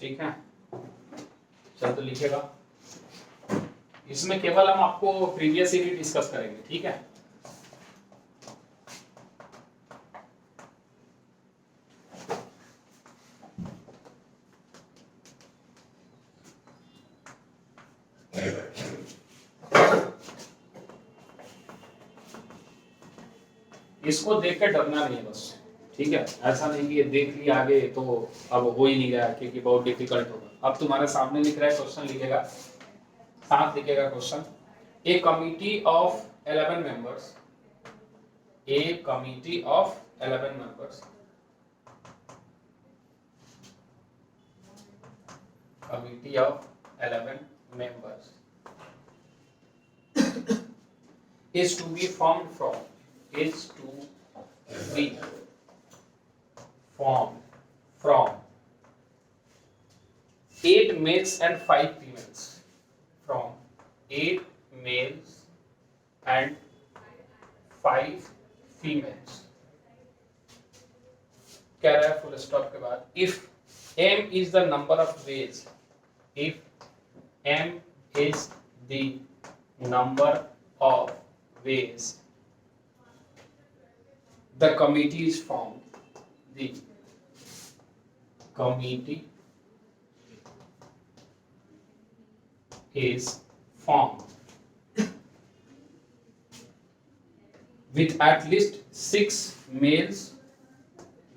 ठीक है, चल तो लिखेगा। इसमें केवल हम आपको प्रीवियस ईयर डिस्कस करेंगे, ठीक है। इसको देख के डरना नहीं है बस, ठीक है। ऐसा नहीं कि ये देख लिया आगे तो अब हो ही नहीं रहा क्योंकि बहुत डिफिकल्ट होगा। अब तुम्हारे सामने लिख रहा है, क्वेश्चन लिखेगा, साथ लिखेगा question. A committee of 11 members, A committee of 11 members, committee of 11 members is to be formed from 8 males and 5 females, from 8 males and 5 females। कह रहा है फुल स्टॉप के बाद if m is the number of ways, if m is the number of ways the committee is formed, the committee is formed with at least 6 males,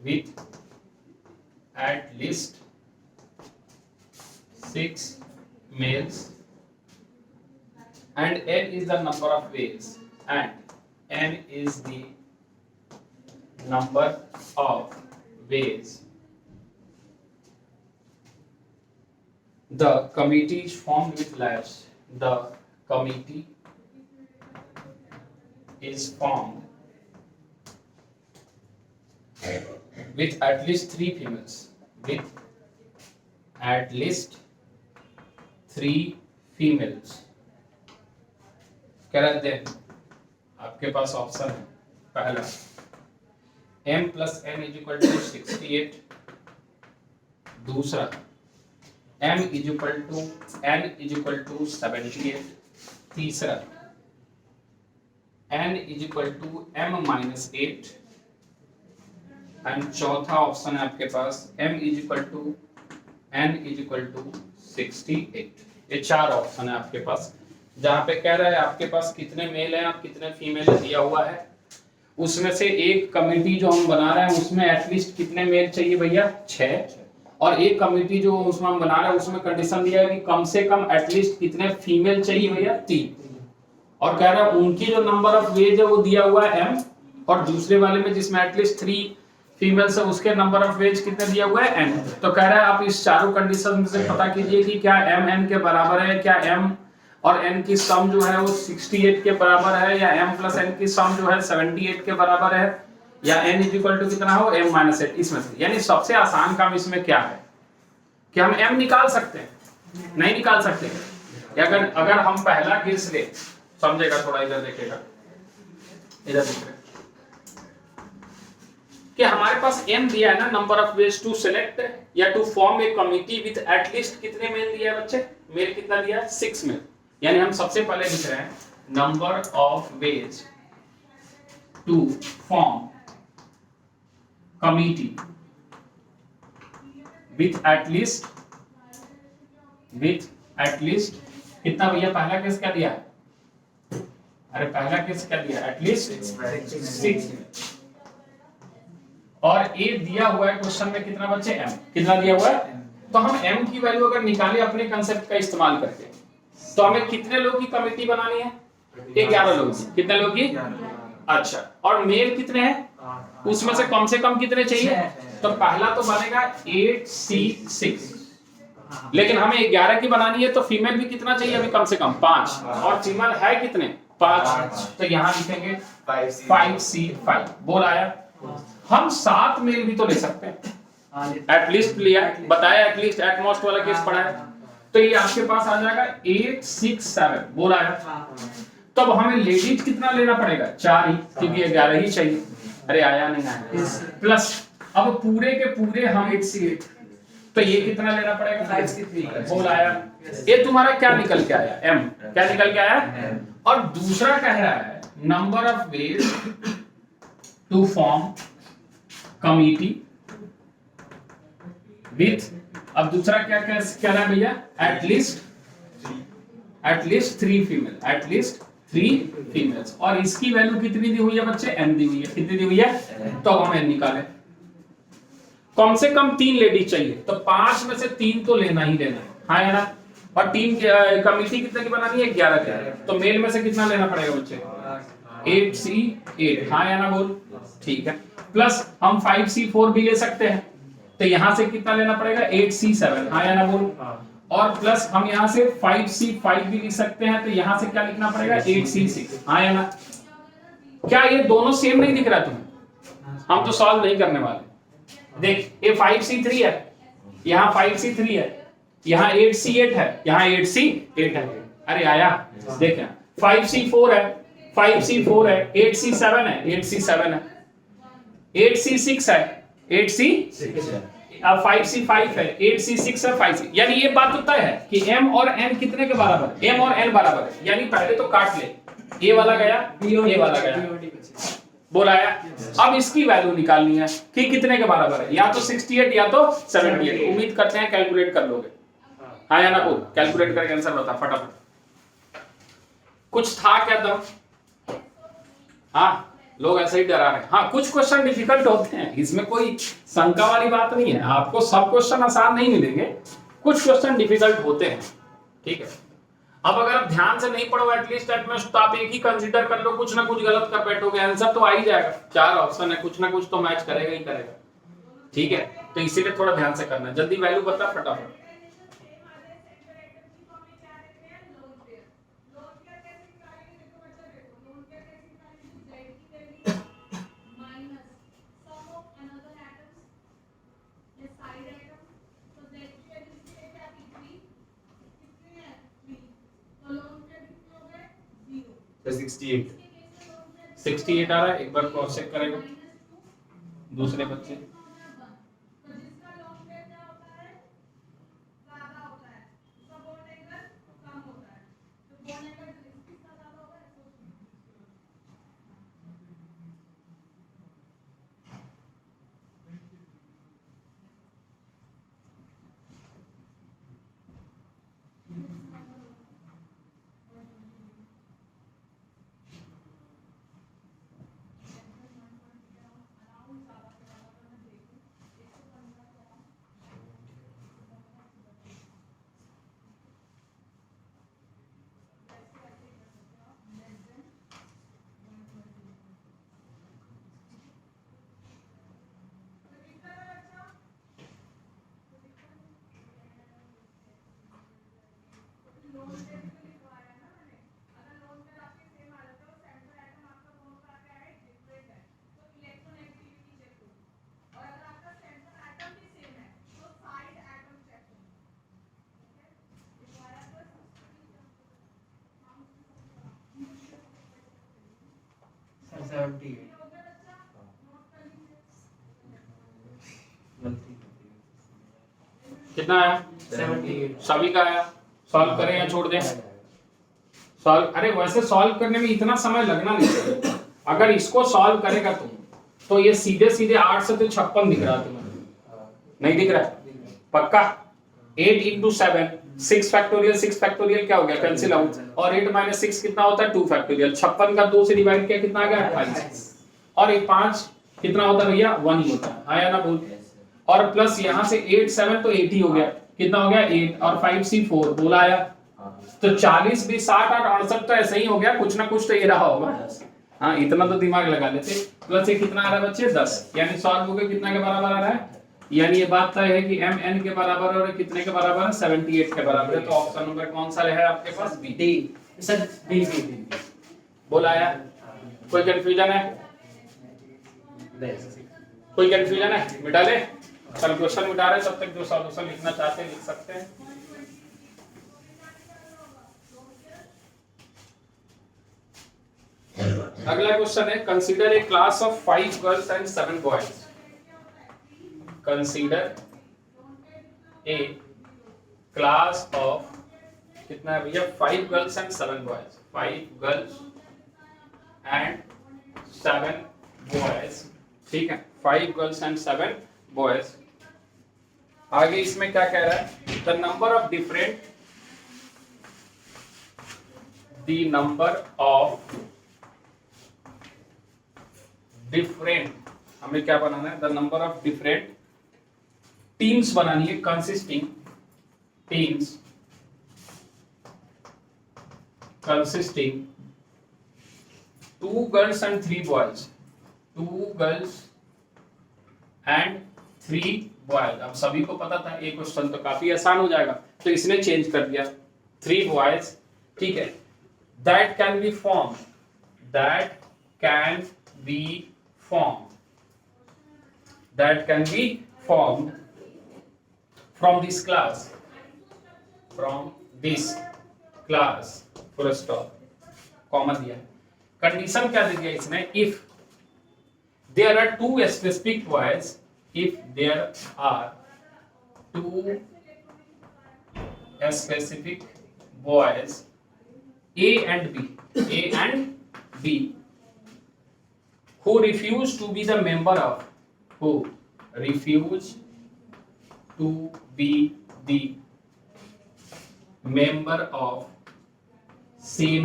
with at least 6 males, and n is the number of ways, and n is the number of ways the committee is formed with labs, the committee is formed with at least 3 females, with at least 3 females। कह रहे हैं आपके पास option है पहला m plus n is equal to 68, दूसरा m is equal to n is equal to 78, तीसरा n is equal to m minus 8, and चौथा option है आपके पास m is equal to n is equal to 68। ये 4 option है आपके पास, जहां पे कह रहा है आपके पास कितने मेल हैं और कितने फीमेल दिया हुआ है। उसमें से एक कमेटी जो हम बना रहे हैं उसमें एटलीस्ट कितने मेल चाहिए भैया, 6, और एक कमेटी जो उसमें हम बना रहे हैं उसमें कंडीशन दिया है कि कम से कम एटलीस्ट कितने फीमेल चाहिए भैया, 3, और कह रहा है उनकी जो नंबर ऑफ वेज है वो दिया हुआ है m, और दूसरे वाले में जिसमें एटलीस्ट 3 फीमेल्स है उसके नंबर ऑफ वेज कितने दिया हुआ है n। तो कह रहा है आप इस चारों कंडीशन से पता कीजिए कि क्या m n के बराबर है, क्या m और n की सम जो है वो 68 के बराबर है, या m प्लस n की सम जो है 78 के बराबर है, या n इज इक्वल टू कितना हो m माइनस 8। इसमें से यानी सबसे आसान काम इसमें क्या है कि हम m निकाल सकते हैं, नहीं निकाल सकते। अगर हम पहला केस ले, समझेगा थोड़ा, इधर देखेगा, इधर देखेगा कि हमारे पास m दिया है ना, number of ways to select या to form a committee with at least कितने मेल दिया है बच्चे, मेल कितना दिया है, 6 मेल। यानी हम सबसे पहले लिख रहे हैं number of ways to form committee with at least कितना भैया, पहला केस क्या दिया है, अरे पहला केस क्या दिया, एटलीस्ट 6, और ए दिया हुआ है क्वेश्चन में कितना बच्चे, m कितना दिया हुआ है। तो हम m की वैल्यू अगर निकाले अपने कंसेप्ट का इस्तेमाल करके, तो हमें कितने लोग की कमेटी बनानी है, 11 लोग की। कितने लोग की, अच्छा, और मेल कितने हैं, उसमें से कम कितने चाहिए, तो पहला तो बनेगा 8c6, लेकिन हमें 11 की बनानी है तो फीमेल भी कितना चाहिए, अभी कम से कम 5, और फीमेल है कितने, 5, तो यहाँ लिखेंगे 5c5। बोल आया। हम 7 मेल भी तो ले सकते हैं, एटलीस्ट लिया, बताया एटलीस्ट एटमोस्ट वाला केस पढ़ा है, तो ये आपके पास आ जाएगा 867। बोल आया। तब हमें लेडीज कितना लेना पड़ेगा, 4 ही, क्योंकि 11 ही चाहिए। अरे आया नहीं आया, प्लस अब पूरे के पूरे हम 8c8, तो ये कितना लेना पड़ेगा 5C3 बोल आया। ये तुम्हारा क्या निकल के आया m, क्या निकल के आया और दूसरा कह रहा है number of ways to form committee with, अब दूसरा क्या कह रहा है भैया एटलीस्ट 3 फीमेल, एटलीस्ट 3 फीमेल्स, और इसकी वैल्यू कितनी दी हुई है बच्चे m दी हुई है, कितनी दी हुई है, तो हम n निकालें। कम से कम 3 लेडीज चाहिए तो 5 में से 3 तो लेना ही लेना है, हाँ है ना, और टीम कमिटी कितने की बनानी है 11 की, तो मेल में से कितना लेना पड़ेगा बच्चे 8C8, हाँ या ना बोल, ठीक है, प्लस हम 5C4 भी ले सकते हैं तो यहां से कितना लेना पड़ेगा 8C7, हाँ या ना बोल, और प्लस हम यहां से 5C5 भी लिख सकते हैं तो यहां से क्या लिखना पड़ेगा 8C6, हाँ या ना। क्या ये दोनों सेम नहीं दिख रहा तुम्हें, हम तो सॉल्व नहीं करने वाले, देख ये 5C3 है, यहाँ 5C3 है, यहाँ 8C8 है, यहाँ 8C8 है, अरे आया देख यहाँ 5C4 है, 5C4 है, 8C7 है, 8C7 है, 8C6 है, 8C6 है, अब 5C5 है, 8C6 है, 5C, यानी ये बात तो तय है कि m और n कितने के बराबर है, m और n बराबर है, यानी पहले तो काट ले, ये वाला गया, ये वाला गया, बोला है। अब इसकी वैल्यू निकालनी है कि कितने के बराबर है, या तो 68 या तो 78, उम्मीद करते हैं कैलकुलेट कर लोगे, हाँ या ना बोल, कैलकुलेट करके आंसर बता फटाफट। कुछ था क्या दम, हाँ लोग ऐसे ही डरा रहे हैं, हाँ कुछ क्वेश्चन डिफिकल्ट होते हैं, इसमें कोई शंका वाली बात नहीं है, आपको सब क्वेश्चन आसान नहीं मिलेंगे, कुछ क्वेश्चन डिफिकल्ट होते हैं, ठीक है। अब अगर आप ध्यान से नहीं पढ़ो एटलीस्ट तो आप एक ही कंसीडर कर लो, कुछ ना कुछ गलत कर बैठोगे, आंसर तो आ ही जाएगा, 4 ऑप्शन है, कुछ ना कुछ तो मैच करेगा ही करेगा, ठीक है, तो इसीलिए थोड़ा ध्यान से करना, जल्दी वैल्यू बता फटाफट। तो 68 68 आ रहा है, एक बार क्रॉस चेक करेगा दूसरे बच्चे, कितना आया 78 सभी का आया, सॉल्व करें या छोड़ दें, सॉल्व, अरे वैसे सॉल्व करने में इतना समय लगना नहीं चाहिए, अगर इसको सॉल्व करेगा तुम तो ये सीधे सीधे 8 से तो 56 दिख रहा तुम्हें, नहीं दिख रहा पक्का, 8 into 7 6 फैक्टोरियल, 6 फैक्टोरियल क्या हो गया कैंसिल आउट, और 8 - 6 कितना होता है 2 फैक्टोरियल, 56 का 2 से डिवाइड किया कितना आ गया 28, और ये 5 कितना होता है भैया 1 ही होता है, आया ना बोल, और प्लस यहाँ से 8 7 तो 8 ही हो गया, कितना हो गया 8, और 5C4 बोला आया, तो 40 20 60 और 68 तो ऐसे ही हो गया, कुछ ना कुछ तो ये रहा होगा, हाँ इतना तो दिमाग लगा लेते, प्लस ये कितना आ रहा है बच्चे 10, यानी सॉल्व हो गया कितना के बराबर आ रहा है, यानी ये बात तय है कि m n के बराबर और कितने के बराबर है 78 के बराबर है, तो ऑप्शन नंबर कौन सा है आपके पास बी, डी सर डी बोला आया, कोई कंफ्यूजन है, कोई कंफ्यूजन है, मिटा ले, कल क्वेश्चन मिटा रहे तब तक जो सॉल्यूशन लिखना चाहते हैं लिख सकते हैं। अगला क्वेश्चन है consider a class of 5 girls and 7 boys, consider a class of कितना है भैया 5 girls and 7 boys 5 girls and 7 boys ठीक है 5 गर्ल्स एंड 7 बॉयज आगे इसमें क्या कह रहा है द नंबर ऑफ डिफरेंट हमें क्या बनाना है the number of different teams बनानी है consisting teams consisting 2 girls and 3 boys 2 girls and 3 boys अब सभी को पता था ये क्वेश्चन तो काफी आसान हो जाएगा तो इसने चेंज कर दिया 3 boys ठीक है that can be formed from this class full stop comma दिया कंडीशन क्या दे दिया इसने if there are 2 specific boys if there are 2 specific boys A and B who refuse to be the member of same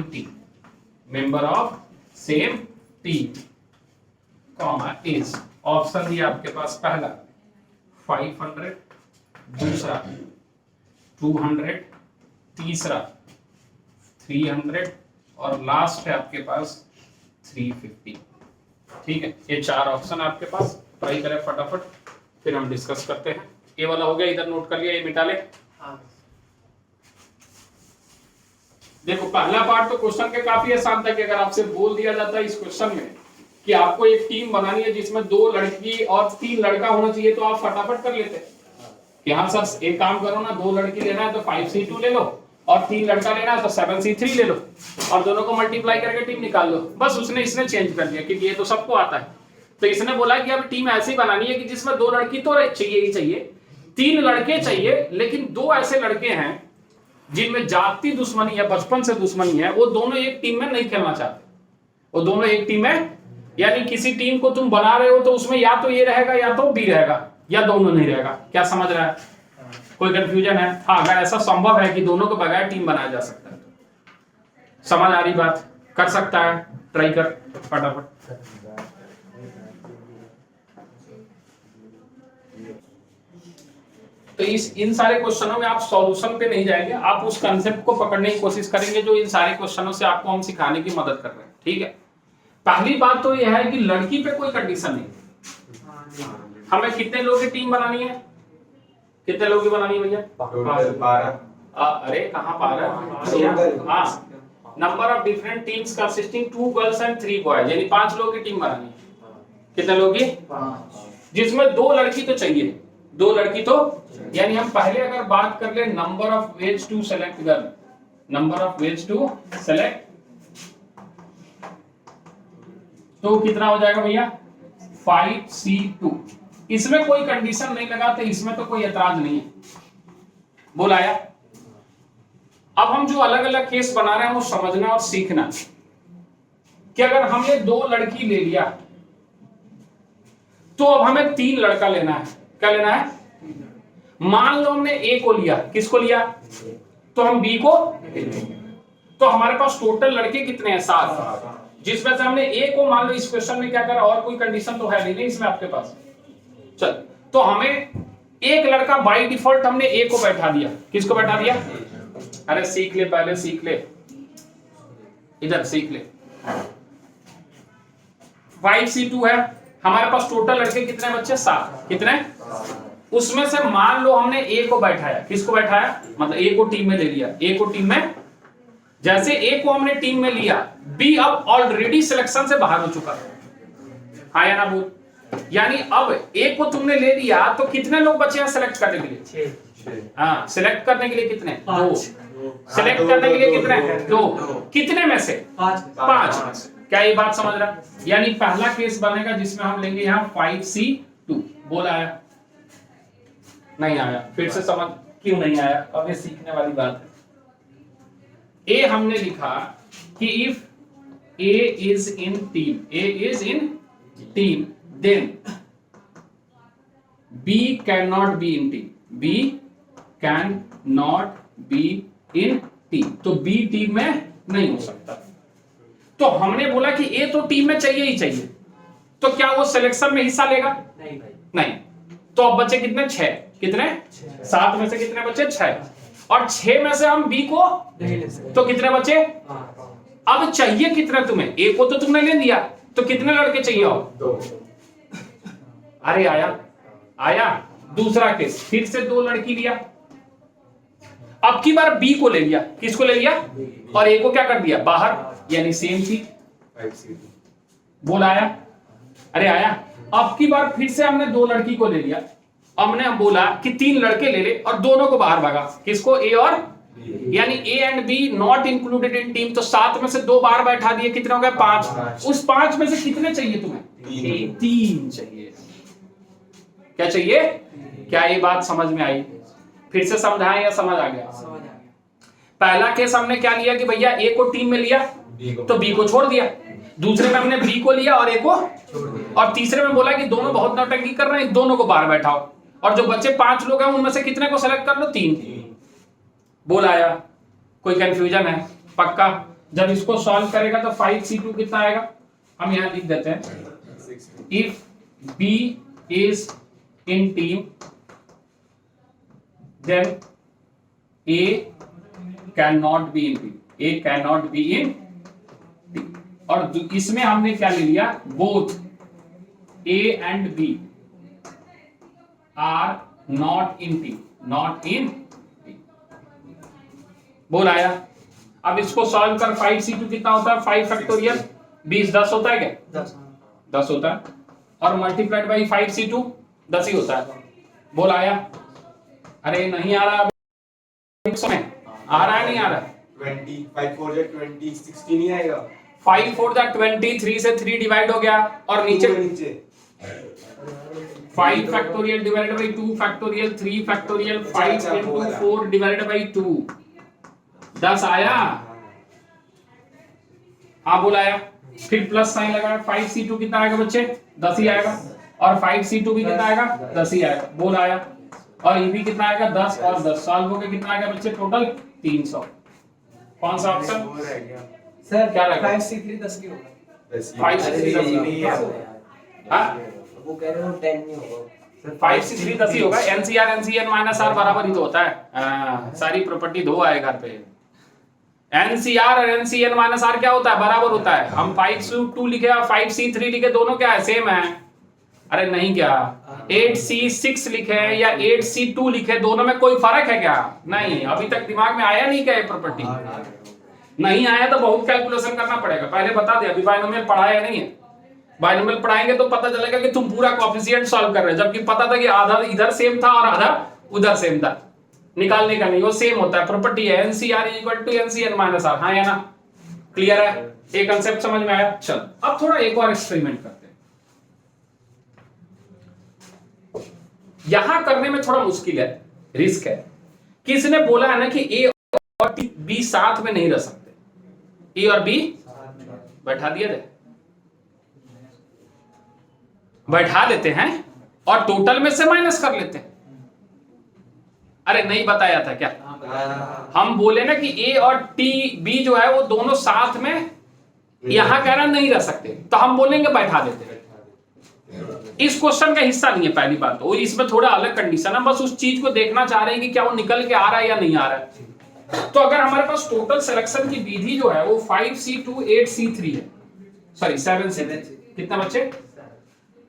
team comma is option दिया आपके पास पहला 500 दूसरा 200 तीसरा 300 और लास्ट है आपके पास 350 ठीक है ये 4 ऑप्शन है आपके पास ट्राई करें फटाफट फिर हम डिस्कस करते हैं ये वाला हो गया इधर नोट कर लिया ये मिटा ले देखो पहला पार्ट तो क्वेश्चन के काफी आसान था कि अगर आपसे बोल दिया जाता है इस क्वेश्चन में कि आपको एक टीम बनानी है जिसमें 2 लड़की और 3 लड़का होना चाहिए तो आप फटाफट कर लेते कि हाँ सर एक काम करो ना 2 लड़की लेना है तो 5C2 ले लो और 3 लड़का लेना है तो 7C3 ले लो और दोनों को मल्टीप्लाई करके टीम निकाल लो बस इसने चेंज कर दिया क्योंकि ये तो सबको आता है तो इसने बोला कि अब टीम ऐसी बनानी है कि जिसमें 2 लड़की तो चाहिए ही चाहिए 3 लड़के चाहिए लेकिन 2 ऐसे लड़के हैं जिनमें जाति दुश्मनी है बचपन से दुश्मनी है वो दोनों एक टीम में नहीं खेलना चाहते वो दोनों एक टीम में यानी किसी टीम को तुम बना रहे हो तो उसमें या तो ये रहेगा या तो बी रहेगा या दोनों नहीं रहेगा क्या समझ रहा है कोई कंफ्यूजन है हाँ अगर ऐसा संभव है कि दोनों को बगैर टीम बनाया जा सकता है समझ आ रही बात कर सकता है ट्राई कर फटाफट तो इन सारे क्वेश्चनों में आप सॉल्यूशन पे नहीं जाएंगे आप उस कंसेप्ट को पकड़ने की कोशिश करेंगे जो इन सारे क्वेश्चनों से आपको हम सिखाने की मदद कर रहे हैं ठीक है पहली बात तो यह है कि लड़की पे कोई कंडीशन नहीं हमें कितने लोगों की टीम बनानी है कितने लोगों की बनानी है भैया 12 अरे कहां 12 हाँ number of different teams consisting 2 girls and 3 boys यानी 5 लोगों की टीम बनानी है कितने लोगों की जिसमें 2 लड़की तो चाहिए 2 लड़की तो यानी हम पहले अगर बात कर ले number of ways to select girl number of ways to select तो कितना हो जाएगा भैया 5C2 इसमें कोई कंडीशन नहीं लगा तो इसमें तो कोई एतराज नहीं है बोलाया अब हम जो अलग अलग केस बना रहे हैं वो समझना और सीखना कि अगर हमने 2 लड़की ले लिया तो अब हमें 3 लड़का लेना है क्या लेना है मान लो हमने ए को लिया किसको लिया तो हम बी को तो हमारे पास टोटल लड़के कितने हैं 7 जिसमें से हमने ए को मान लो इस क्वेश्चन में क्या करा और कोई कंडीशन तो है नहीं इसमें आपके पास चल तो हमें एक लड़का बाय डिफॉल्ट हमने ए को बैठा दिया किसको बैठा दिया अरे सीख ले पहले सीख ले इधर सीख ले 5C2 है हमारे पास टोटल लड़के कितने बच्चे 7 कितने उसमें से मान लो हमने ए को बैठाया किसको बैठाया मतलब ए को टीम में ले लिया ए को टीम में जैसे ए को हमने टीम में लिया बी अब ऑलरेडी सिलेक्शन से बाहर हो चुका है हाँ या ना बोल यानी अब ए को तुमने ले लिया तो कितने लोग बचे हैं सिलेक्ट करने के लिए 6 हाँ सिलेक्ट करने के लिए कितने 2 सिलेक्ट करने के लिए कितने 2 कितने में से 5 में से क्या ये बात समझ रहा है यानी पहला केस बनेगा जिसमें हम लेंगे यहाँ 5C2 बोला है नहीं आया, फिर से समझ क्यों नहीं आया, अब ये सीखने वाली बात है। ए हमने लिखा कि if A is in team, A is in team, then B can not be in team, B can not be in team, तो बी टीम में नहीं हो सकता। तो हमने बोला कि ए तो टीम में चाहिए ही चाहिए, तो क्या वो सिलेक्शन में हिस्सा लेगा? नहीं भाई, नहीं। तो अब बचे कितने? 6। कितने? 7 में से कितने बचे? 6। और 6 में से हम बी को नहीं ले सकते। तो कितने बचे? हाँ, अब चाहिए कितने तुम्हें? ए को तो तुमने ले लिया, तो कितने लड़के चाहिए और? 2। अरे आया आया। दूसरा केस, फिर से 2 लड़की लिया, अब की बार बी को ले लिया, किसको ले लिया? और ए को क्या कर दिया? बाहर, यानी सेम चीज। 5C2। बोल आया? अरे आया। अब की बार फिर से हमने 2 लड़की को ले लिया, हमने बोला कि 3 लड़के ले ले और दोनों को बाहर भागा, किसको? ए और, यानी A and B not included in team, तो 7 में से 2 बाहर बैठा दिए, कितने हो गए? 5। उस 5 में से कितने चाहिए तुम्हें? 3 चाहिए। क्या चाहिए? क्या ये बात समझ में आई? फिर से समझाएं या समझ आ गया? समझ आ गया। पहला केस हमने क्या लिया कि भैया ए को टीम में लिया तो बी को छोड़ दिया, दूसरे में हमने बी को लिया और ए को छोड़ दिया। और तीसरे में बोला कि दोनों बहुत नौटंकी कर रहे हैं, दोनों को बाहर बैठाओ, और जो बच्चे 5 लोग हैं उनमें से कितने को सेलेक्ट कर लो? 3। बोल आया? कोई कंफ्यूजन है? पक्का? जब इसको सॉल्व करेगा तो 5C2 कितना आएगा? हम यहां लिख देते हैं, if B is in team then A cannot be in team, A cannot be in team. और इसमें हमने क्या ले लिया? both A and B are not in team, not in team. बोल आया? अब इसको सॉल्व कर, 5C2 कितना होता है? 5 फैक्टोरियल 20 10 होता है क्या? 10 होता है, और मल्टीप्लाइड बाई 5C2 10 ही होता है। बोल आया? अरे नहीं आ रहा, आ रहा है नहीं आ रहा? 20, 5 4 जा 20, 16 नहीं आएगा? 5 4 जा 20, 3 से 3 डिवाइड हो गया, और नीचे 5 factorial divided by 2 factorial 3 factorial 5 into 4 divided by 2, 10 आया? हाँ बोल आया? फिर प्लस साइन लगाया, 5C2 कितना आएगा बच्चे? 10 ही आएगा, और 5C2 भी कितना आएगा? 10 ही आएगा। बोल आया? और ये भी कितना आएगा? 10 और 10 सॉल्व हो गया, कितना आएगा बच्चे? टोटल 300। कौन सा ऑप्शन? सर क्या लगा? 5C3 10 की होगा। 5C3 10 नहीं होगा। हाँ? वो कह रहे हो 10 नहीं होगा। 5C3 10 ही होगा। NCR NCN माइनस R बराबर ही तो होता है। सारी प्रॉपर्टी 2 आए घर पे। NCR और NCN माइनस R क्या होता है? बराबर होता है। हम 5C2 लिखे और 5C3 लिखे, दोनों क्या है? सेम है। अरे नहीं क्या 8C6 लिखे या 8C2 लिखे, दोनों में कोई फर्क है क्या? नहीं। अभी तक दिमाग में आया नहीं क्या ये प्रॉपर्टी? नहीं आया तो बहुत कैलकुलेशन करना पड़ेगा। पहले बता दे, अभी बायनोमियल पढ़ाया नहीं है। बायनोमियल पढ़ाएंगे तो पता चलेगा कि तुम पूरा कोएफिशिएंट सॉल्व कर रहे हो, जबकि पता था कि आधा इधर सेम था और आधा उधर सेम था। निकालने का नहीं, वो सेम होता है। प्रॉपर्टी है NCR = NCN - R। हाँ या ना? क्लियर है? ये कांसेप्ट समझ में आया? चल अब थोड़ा एक और एक्सपेरिमेंट करते हैं। यहां करने में थोड़ा मुश्किल है, रिस्क है। किसने बोला है ना कि ए और बी साथ में नहीं रह सकते? ए और बी बैठा दिया जाए, बैठा देते हैं और टोटल में से माइनस कर लेते हैं। अरे नहीं बताया था क्या? हम बोले ना कि ए और बी जो है वो दोनों साथ में यहां कह रहा नहीं रह सकते, तो हम बोलेंगे बैठा देते हैं। इस क्वेश्चन का हिस्सा नहीं है पहली बात तो, इसमें थोड़ा अलग कंडीशन है। बस उस चीज को देखना चाह रहे हैं कि क्या वो निकल के आ रहा है या नहीं आ रहा है। तो अगर हमारे पास टोटल सिलेक्शन की विधि जो है वो 5C2 8C3 है, सॉरी 7C3। कितना बच्चे?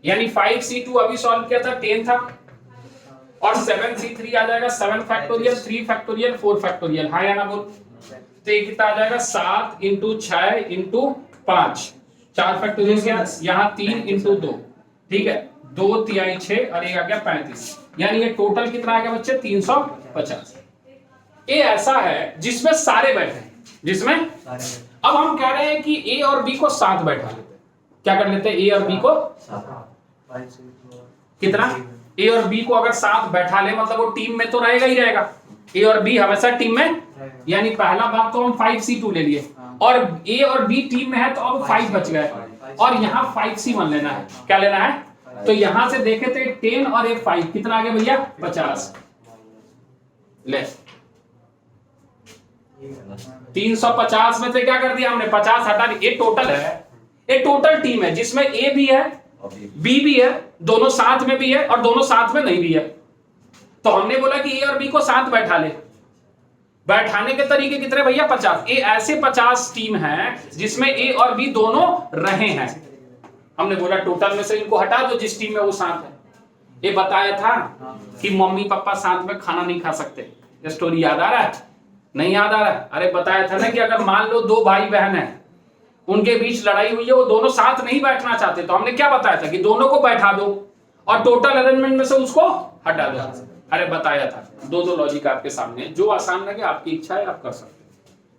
यानी 5C2 अभी सॉल्व किया था 10 था, और 7C3 आ जाएगा 7 फैक्टोरियल 3 फैक्टोरियल 4 फैक्टोरियल। हाँ या ना बोल? तो ये कितना आ जाएगा? 7 × 6 × 5, 4 फैक्टोरियल क्या? यहाँ 3 × 2, ठीक है, 2 तिहाई 6 और एक आ गया 35। यानी ये टोटल कितना आ गया बच्चे? 350। ये ऐसा है जिसमें सारे बैठे हैं, जिसमें अब हम कह रहे हैं कि ए और बी को साथ बैठा लेते हैं। क्या कर लेते हैं? ए और बी को कितना? ए और बी को अगर साथ बैठा ले मतलब वो टीम में तो रहेगा ही रहेगा, ए और बी हमेशा टीम में, यानी पहला बात तो हम 5C2 ले लिए और ए और बी टीम में है तो अब 5 बच गए और यहाँ 5C1 लेना है। क्या लेना है? तो यहां से देखे थे 10 और एक 5 कितना आ गया भैया? 50। ले 350 में से क्या कर दिया हमने? 50 हटा दिया। ये टोटल है, ये टोटल टीम है जिसमें ए भी है बी भी है, दोनों साथ में भी है और दोनों साथ में नहीं भी है। तो हमने बोला कि ए और बी को साथ बैठा ले। बैठाने के तरीके कितने भैया? 50। ये ऐसे 50 टीम है जिसमें ए और बी दोनों रहे हैं। हमने बोला टोटल में से इनको हटा दो जिस टीम में वो साथ है। ये बताया था कि मम्मी पापा साथ में खाना नहीं खा सकते। ये स्टोरी याद आ रहा है? नहीं याद आ रहा है? अरे बताया था ना कि अगर मान लो दो भाई बहन है, उनके बीच लड़ाई हुई है, वो दोनों साथ नहीं बैठना चाहते, तो हमने क्या बताया था कि दोनों को बैठा दो और टोटल अरेंजमेंट में से उसको हटा दो। अरे बताया था। दो लॉजिक आपके सामने, जो आसान लगे आपकी इच्छा है आप कर सकते हैं।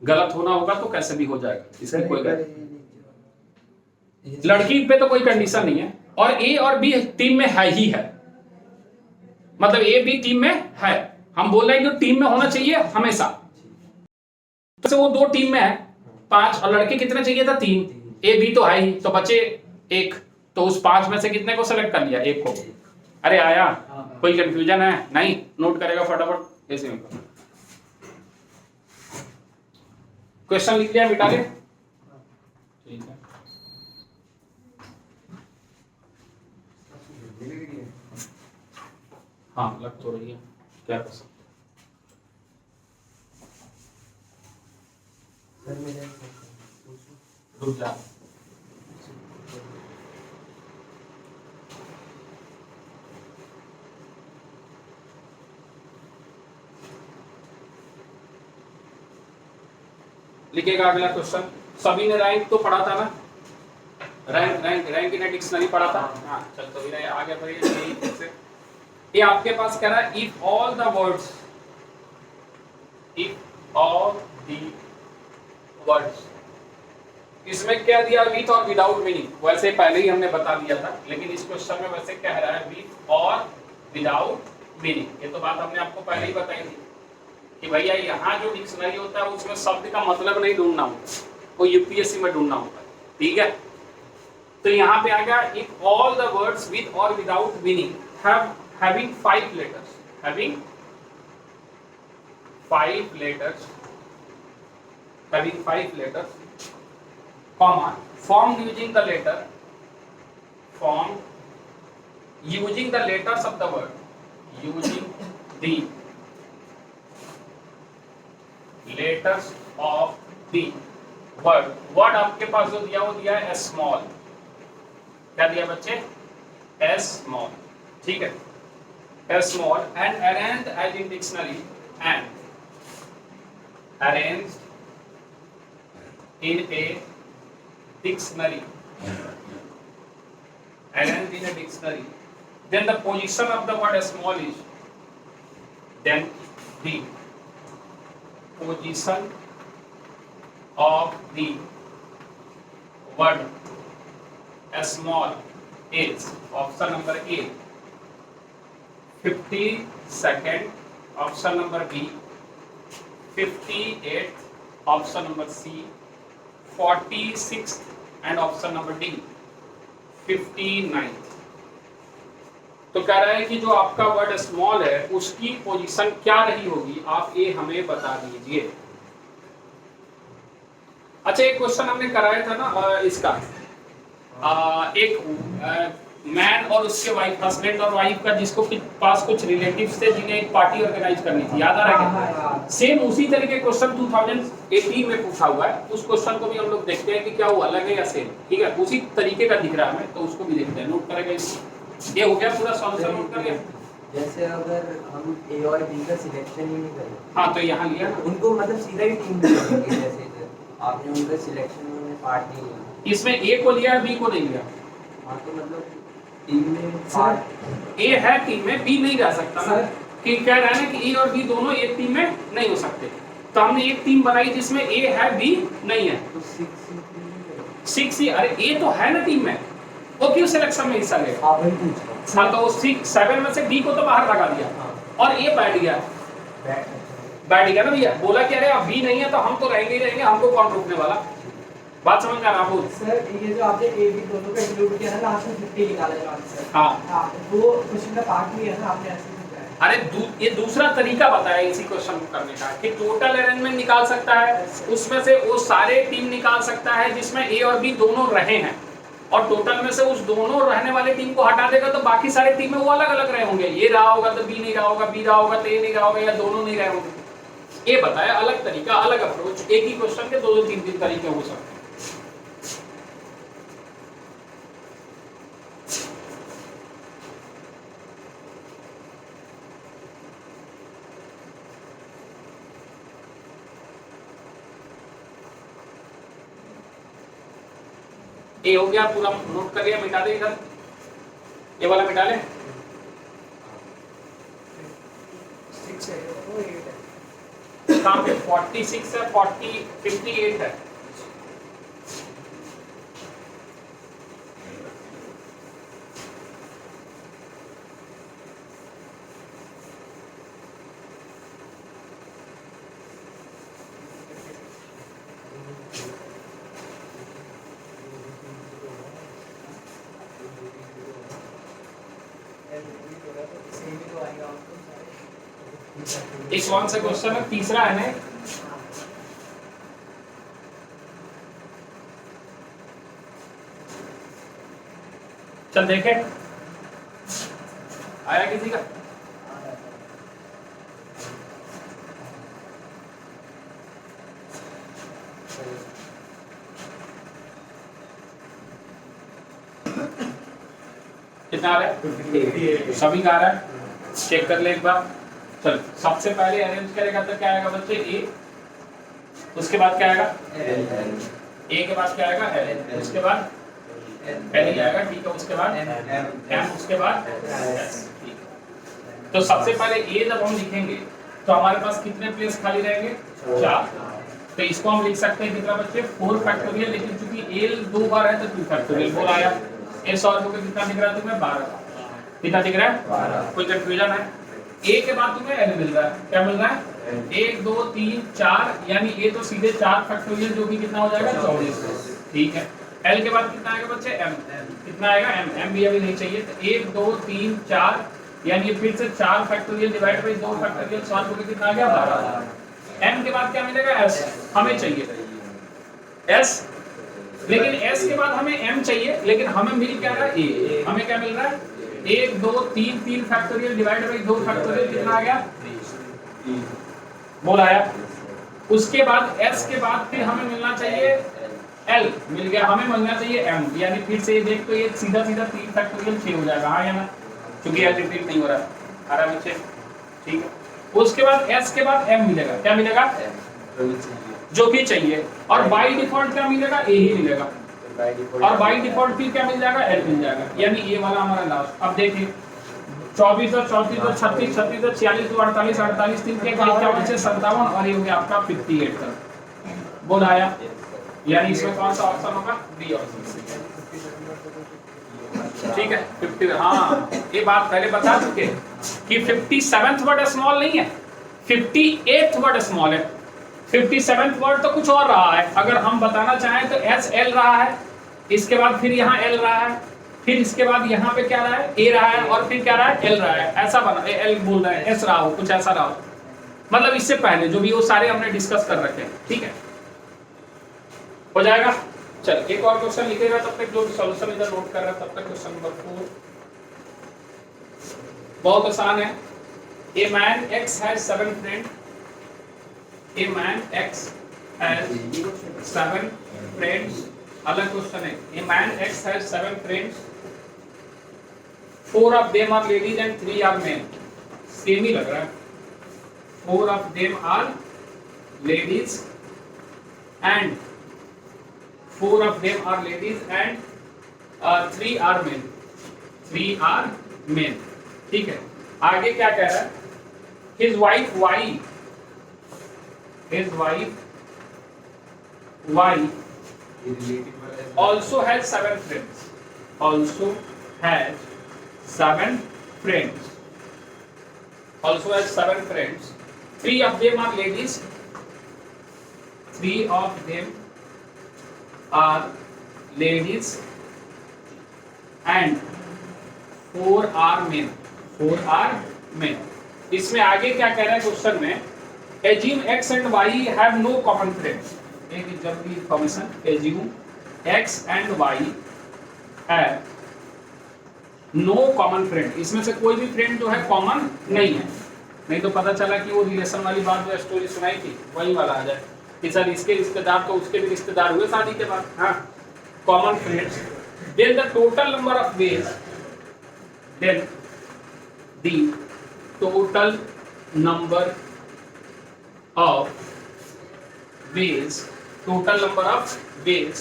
गलत होना होगा तो कैसे भी हो जाएगा, इसमें कोई लड़की पे तो कोई कंडीशन नहीं है और ए और बी टीम में है ही है, मतलब ए बी टीम में है। हम बोल रहे हैं कि टीम में होना चाहिए हमेशा। तो वो दो टीम में है 5 और लड़के कितने चाहिए था? 3। ए बी तो है ही, तो बचे 1। तो उस 5 में से कितने को सेलेक्ट कर लिया? 1 को। अरे आया? कोई कंफ्यूजन है? नहीं? नोट करेगा फटाफट ऐसे में। क्वेश्चन लिख लिया मिटा के? ठीक है। हाँ लग तो रही है, क्या कर सकते। रुक जा। लिखेगा अगला क्वेश्चन। सभी ने रैंक तो पढ़ा था ना? रैंक इन डिक्शनरी पढ़ा था। हाँ चल तो आ गया भाई। ये आपके पास कह रहा है इफ ऑल द वर्ड्स, इसमें क्या दिया? विथ और विदाउट मीनिंग। वैसे पहले ही हमने बता दिया था, लेकिन इस क्वेश्चन में वैसे कह रहा है विथ और विदाउट मीनिंग। ये तो बात हमने आपको पहले ही बताई थी कि भैया यहाँ जो डिक्शनरी होता है उसमें शब्द का मतलब नहीं ढूंढना होता, वो यूपीएससी में ढूंढना होता है। ठीक है, तो यहाँ पे आ गया if all the words with और without meaning having 5 letters, having 5 letters, comma, formed using the letters of the word, using the letters of the word आपके पास जो दिया वो दिया है small। क्या दिया बच्चे? small। ठीक है, small and arranged as in dictionary and arranged in a dictionary, arranged in a dictionary, then the position of the word small is, then the position of the word small is option number A 52nd, option number B 58th, option number C 46th and option number D 59th। तो कह रहा है कि जो आपका word small है उसकी position क्या रही होगी, आप ये हमें बता दीजिए। अच्छा एक क्वेश्चन हमने कराया था ना इसका, एक मैन और उसके वाइफ, हस्बैंड और वाइफ का, जिसको पास कुछ रिलेटिव्स थे जिन्हें एक पार्टी ऑर्गेनाइज करनी थी, याद आ रहा है क्या? सेम उसी तरह के क्वेश्चन 2018 में पूछा हुआ है। उस क्वेश्चन को भी हम लोग देखते हैं कि क्या वो अलग है या सेम। ठीक है, उसी तरीके का दिख रहा है हमें, तो उसको भी देखते हैं। नोट करेगा इसको। ये हो गया पूरा सॉल्यूशन, नोट कर लिया। जैसे अगर हम ए और बी का सिलेक्शन ही नहीं करें, हाँ तो यहाँ लिया उनको मतलब सीधा ही टीम में करेंगे। जैसे आपने उनका सिलेक्शन में पार्ट नहीं लिया, इसमें ए को लिया बी को नहीं लिया। हाँ तो मतलब टीम में पार्ट ए है टीम में, बी नहीं रह सकता ना, कि कह रहा है ना कि ए और बी दोनों एक टीम में नहीं हो सकते। तो हमने एक टीम बनाई जिसमें ए है बी नहीं है। तो 6 6 ही, अरे ए तो है ना टीम में, वो क्यों सिलेक्शन में हिस्सा लेगा? हाँ वही पूछ रहा हूँ। हाँ तो 7 में से डी को तो बाहर लगा दिया और ए बैठ गया, बैठ गया ना भैया। बोला कि अरे अब बी नहीं है तो हम तो रहेंगे ही रहेंगे, हमको कौन रोकने वाला? बात समझ में आ रहा है? सर ये जो आपने ए बी दोनों का इंक्लूड किया ना, लास्ट में 50 निकाला जो आंसर। हाँ वो क्वेश्चन का पार्ट नहीं है ना, आपने ऐसे ही किया है। अरे ये दूसरा तरीका बताया इसी क्वेश्चन को करने का कि टोटल अरेंजमेंट निकाल सकता है, उसमें से वो सारे टीम निकाल सकता है जिसमें ए और बी दोनों रहे हैं, और टोटल में से उस दोनों रहने वाले टीम को हटा देगा तो बाकी सारे टीम में वो अलग अलग रहे होंगे। ये रहा होगा तो बी नहीं रहा होगा, बी रहा होगा तो ए नहीं रहा होगा, या दोनों नहीं रहे होंगे। ये बताया अलग तरीका, अलग अप्रोच। एक ही क्वेश्चन के दो तीन तरीके हो सकते हैं। ये हो गया पूरा, नोट कर लिया, मिटा दे इधर, ये वाला मिटा ले। 6 है वो 8 है। कहाँ पे 46 है, 58 है। एक कौन सा क्वेश्चन है? तीसरा है ना? चल देखे, आया किसी का? कितना आ रहा है? सभी का आ रहा है? चेक कर ले एक बार। चल सबसे पहले अरेंज करेगा तो क्या आएगा बच्चे? ए, उसके बाद क्या आएगा? ए के बाद क्या आएगा? एल, उसके बाद एल ही आएगा, ठीक है। उसके बाद एम, उसके बाद एस, ठीक है। तो सबसे पहले ए जब हम लिखेंगे तो हमारे पास कितने प्लेस खाली रहेंगे? 4। तो इसको हम लिख सकते हैं कितना बच्चे? 4 फैक्टोरियल, लेकिन चूंकि एल 2 बार है तो 2 फैक्टोरियल। बोल आया? ए सॉल्व होकर कितना दिख रहा है तुम्हें? 12। कितना दिख रहा है? 12। कोई कंफ्यूजन है? ए के बाद तुम्हें एल मिल रहा है, क्या मिल रहा है? 1 2 3 4, यानी ए तो सीधे 4 फैक्टोरियल, जो कि कितना हो जाएगा? 24, ठीक है। एल के बाद कितना आएगा बच्चे? एम, कितना आएगा? एम, एम भी अभी नहीं चाहिए। तो 1 2 3 4, यानी फिर से 4 factorial divide by 2 factorial, solve होकर कितना आ गया? 12। एम के बाद क्या मिलेगा? एस, हमें चाहिए एस, लेकिन एस के बाद हमें एम चाहिए, लेकिन हमें मिल क्या रहा है? ए। हमें क्या मिल रहा है? 1 2 3 3 फैक्टोरियल डिवाइड बाय 2 फैक्टोरियल, कितना आ गया? 3। बोल आया? उसके बाद एस के बाद फिर हमें मिलना चाहिए एल, मिल गया। हमें मिलना चाहिए एम, यानी फिर से देख तो ये सीधा सीधा 3 फैक्टोरियल 6 हो जाएगा, हाँ या ना? क्योंकि एल रिपीट नहीं हो रहा है, आ रहा है बच्चे, ठीक है। उसके बाद एस के बाद एम मिलेगा, क्या मिलेगा? जो भी चाहिए। और बाय डिफॉल्ट क्या मिलेगा? ए ही मिलेगा। और बाय डिफॉल्ट फिर क्या मिल जाएगा? एल मिल जाएगा, यानी ये वाला हमारा लास्ट। अब देखिए 24 और 34 और 36, 36 और 46 और 48, 48 3 के 51 से 57, और ये हो गया आपका 58 तक। बोल आया? यानी इसमें कौन सा ऑप्शन होगा? बी ऑप्शन, ठीक है। 50, हाँ ये बात पहले बता चुके कि 57th वर्ड स्मॉल नहीं है, 58th वर्ड स्मॉल है। 57th वर्ड तो कुछ और रहा है, अगर हम बताना चाहें तो एस एल रहा है, इसके बाद फिर यहाँ एल रहा है, फिर इसके बाद यहाँ पे क्या रहा है? ए रहा है, और फिर क्या रहा है? एल रहा है। ऐसा बना, एल बोल रहे हैं, एस रहा हो, कुछ ऐसा रहा हो, मतलब इससे पहले जो भी वो सारे हमने डिस्कस कर रखे हैं, ठीक है। हो जाएगा? चल एक और क्वेश्चन लिखेगा, तब तक जो सॉल्यूशन इधर नोट कर रहा है तब तक। क्वेश्चन नंबर 4 बहुत आसान है। A man X has 7 friend, a man X has 7 friends, अलग क्वेश्चन है। A man X has 7 friends, 4 of them are ladies and 3 are men, same ही लग रहा है। 4 of them are ladies and 4 of them are ladies and 3 are men, 3 are men, ठीक है। आगे क्या कह रहा है? his wife Y also has 7 friends, also has 7 friends. Also has 7 friends. 3 of them are ladies. 3 of them are ladies and 4 are men. 4 are men. इसमें आगे क्या कह रहा है क्वेश्चन में? Assume X and Y have no common friends. एक जरूरी information. Assume X and Y have no common friend. इसमें से कोई भी फ्रेंड जो है कॉमन नहीं है. नहीं तो पता चला कि वो रिलेशन वाली बात जो स्टोरी सुनाई थी वही वाला आ जाए कि सर इसके रिश्तेदार तो उसके भी रिश्तेदार हुए शादी के बाद. हाँ, common friends. Then the total number of ways. Then the total number of ways. Total number of ways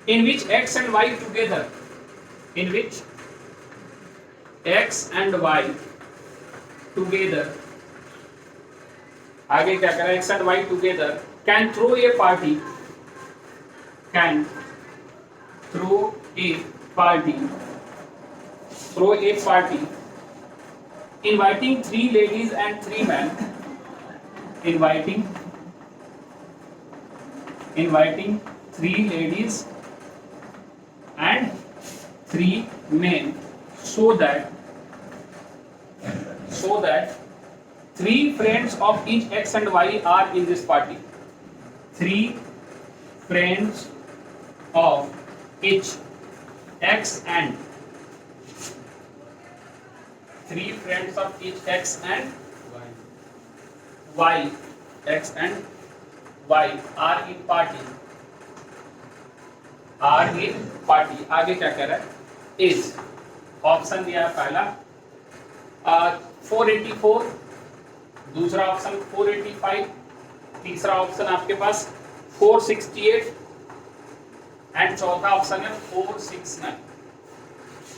in which X and Y together. In which X and Y together. आगे क्या करें? X and Y together can throw a party. Can throw a party. Throw a party. Inviting 3 ladies and 3 men. Inviting 3 ladies and 3 men, so that 3 friends of each X and Y are in this party. 3 friends of each X and 3 friends of each X and Y. X and Y are in party. Are in party. आगे क्या कह रहा है? Is. Option दिया है पहला 484, दूसरा option 485, तीसरा ऑप्शन आपके पास 468 एंड चौथा ऑप्शन है 469.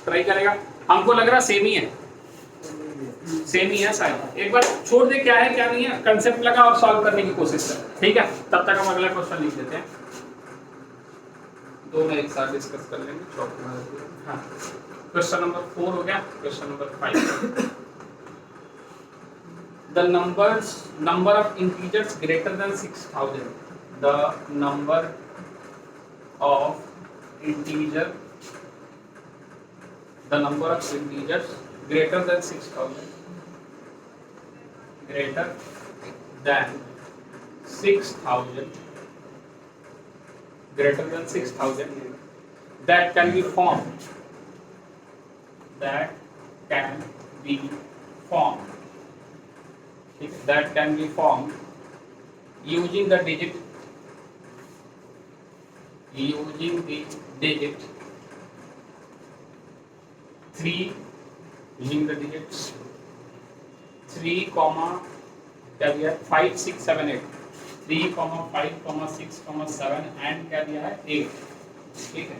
ट्राई करेगा. हमको लग रहा सेम ही है. सेम ही है शायद. एक बार छोड़ दे क्या है क्या नहीं है, कंसेप्ट लगा और सॉल्व करने की कोशिश कर. ठीक है, तब तक हम अगला क्वेश्चन लिख देते हैं. दोनों एक साथ डिस्कस कर लेंगे. हाँ, क्वेश्चन नंबर 4 हो गया. Question number 5. The number of integers greater than 6000. The number of integers greater than 6000. Greater than 6000. Greater than 6000. That can be formed. That can be formed. That can be formed using the digit. Using the digit 3. Using the digits 3, क्या दिया है 5, 6, 7, 8. 3, 5, 6, 7 and क्या दिया है 8. ठीक है.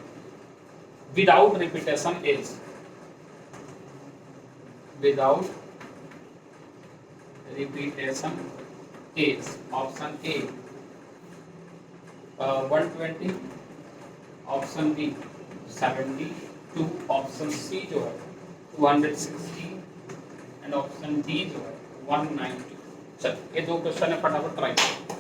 Without repetition age. Without repetition age. Option A 120, option B 72, option C जो है 260 एंड ऑप्शन डी जो है 190. चल ये 2 क्वेश्चन है, फटाफट ट्राई करो.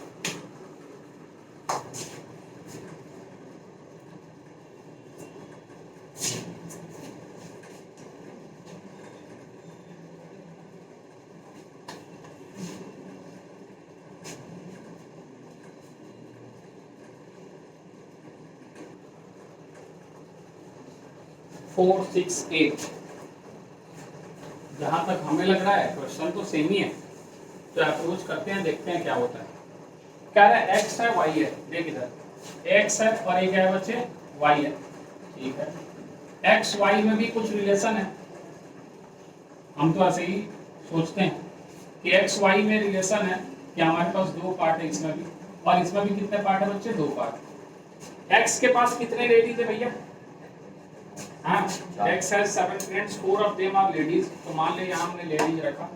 फोर 6, 8. जहां तक हमें लग रहा है क्वेश्चन तो सेम ही है, तो अप्रोच करते हैं, देखते हैं क्या होता है. कह रहा है x है y है. देख इधर x है और एक है बच्चे y है. ठीक है, x y में भी कुछ रिलेशन है. हम तो ऐसे ही सोचते हैं कि x y में रिलेशन है कि हमारे पास 2 पार्ट है इसमें भी, और इसमें भी कितने पार्ट है बच्चे 2 पार्ट. x के पास कितने लेडीज है भैया? हाँ, X has 7 friends, 4 of them are ladies. तो मान ले यहाँ हमने लेडीज रखा.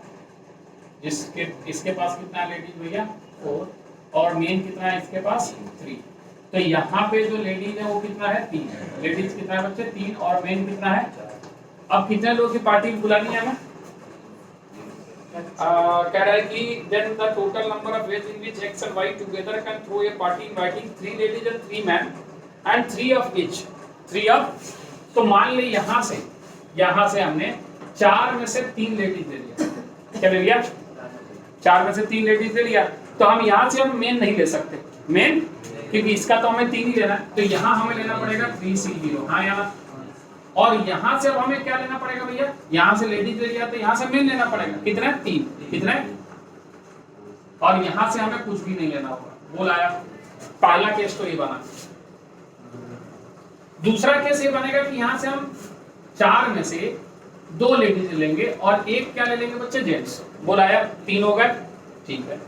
इसके पास कितना लेडीज भैया 4, और मेन कितना है इसके पास 3. तो यहाँ पे जो लेडीज है वो कितना है 3, लेडीज कितना है बच्चे 3 और मेन कितना है। अब कितने लोगों की पार्टी बुलानी है हमें, कह रहा है कि then the total number of ways in which X and Y together can throw a party inviting 3 ladies and 3 men and 3 of each, 3 of, तो मान ले यहाँ से हमने 4 में से 3 लेडीज ले लिया, क्या ले लिया 4 में से 3 लेडीज ले लिया, तो हम यहाँ से हम मेन नहीं ले सकते, मेन क्योंकि इसका तो हमें 3 ही लेना है, तो यहाँ हमें लेना पड़ेगा 3C0, हाँ यहाँ, और यहाँ से अब हमें क्या लेना पड़ेगा भैया, यहाँ से लेडीज ले लिया तो यहाँ से मेन लेना पड़ेगा, कितने 3, कितने, और यहाँ से हमें कुछ भी नहीं लेना होगा। बोल आया, पहला केस तो ये बना। दूसरा केस ये बनेगा कि यहाँ से हम 4 में से 2 लेडीज लेंगे और एक क्या ले लेंगे बच्चे जेंट्स। बोल आया, 3 हो गए, ठीक है।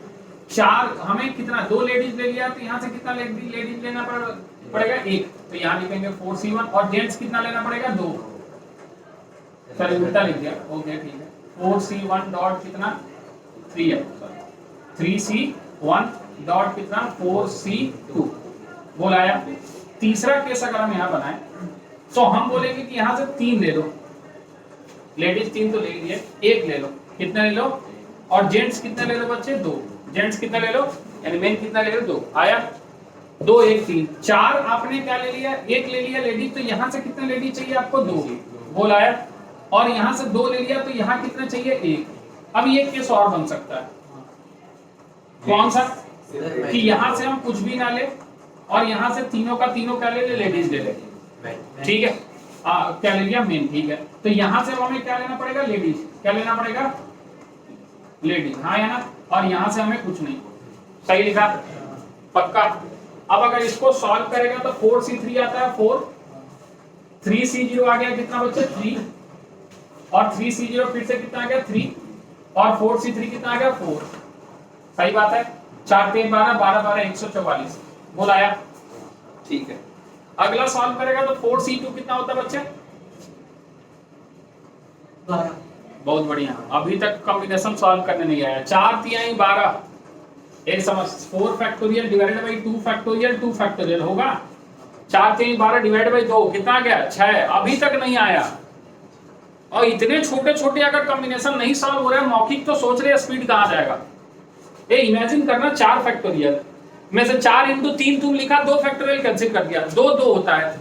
4 हमें कितना 2 लेडीज ले लिया तो यहाँ से कितना लेडीज लेना पड़ेगा 1, तो यहाँ लिखेंगे 4C1 और जेंट्स कितना लेना पड़ेगा 2, सॉरी उल्टा लिख दिया, ओके ठीक है। 4C1 डॉट कितना 3 है, 3C1 डॉट कितना 4C2। बोल आया। तीसरा केस अगर हम यहाँ बनाए तो हम बोलेंगे कि यहाँ से 3 ले लो, लेडीज 3 तो ले लिए, 1 ले लो, कितने ले लो, और जेंट्स कितने ले लो बच्चे 2, जेंट्स कितना ले लो यानी मेन कितना ले लो 2, आया 2 1 3 4 आपने क्या ले लिया 1 ले लिया लेडीज, तो यहाँ से कितने लेडीज चाहिए आपको 2, बोल आया, और यहाँ से 2 ले लिया तो यहाँ कितना चाहिए 1। अब ये केस और बन सकता है, कौन सा, कि यहाँ से हम कुछ भी ना ले और यहाँ से तीनों का तीनों क्या ले ले लेडीज ले ले, ठीक है, क्या ले लिया मेन, ठीक है, तो यहाँ से हमें क्या लेना पड़ेगा लेडीज, क्या लेना पड़ेगा लेडीज, हाँ या ना, और यहाँ से हमें कुछ नहीं, सही लिखा पक्का। अब अगर इसको सॉल्व करेगा तो 4C3 आता है 4, 3C0 आ गया कितना बच्चे 3, और 3C0 फिर से कितना आ गया 3, और 4C3 कितना आ गया 4, सही बात है, 4 3 12 12 12 144, बोल आया, ठीक है। अगला सॉल्व करेगा तो 4C2 कितना होता है बच्चे, बहुत बढ़िया, अभी तक कॉम्बिनेशन सॉल्व करने नहीं आया, 4 3 12, एक समझ 4 factorial divided by 2 factorial 2 factorial होगा, 4 3 12 डिवाइडेड बाई 2 कितना आ गया 6, अभी तक नहीं आया। और इतने छोटे छोटे अगर कॉम्बिनेशन नहीं सॉल्व हो रहा है, मौखिक तो सोच रहे स्पीड कहाँ जाएगा। ये इमेजिन करना 4 फैक्टोरियल में से 4 इंटू 3 तुम लिखा, 2 फैक्टोरियल कैंसिल कर दिया, 2 2 होता है,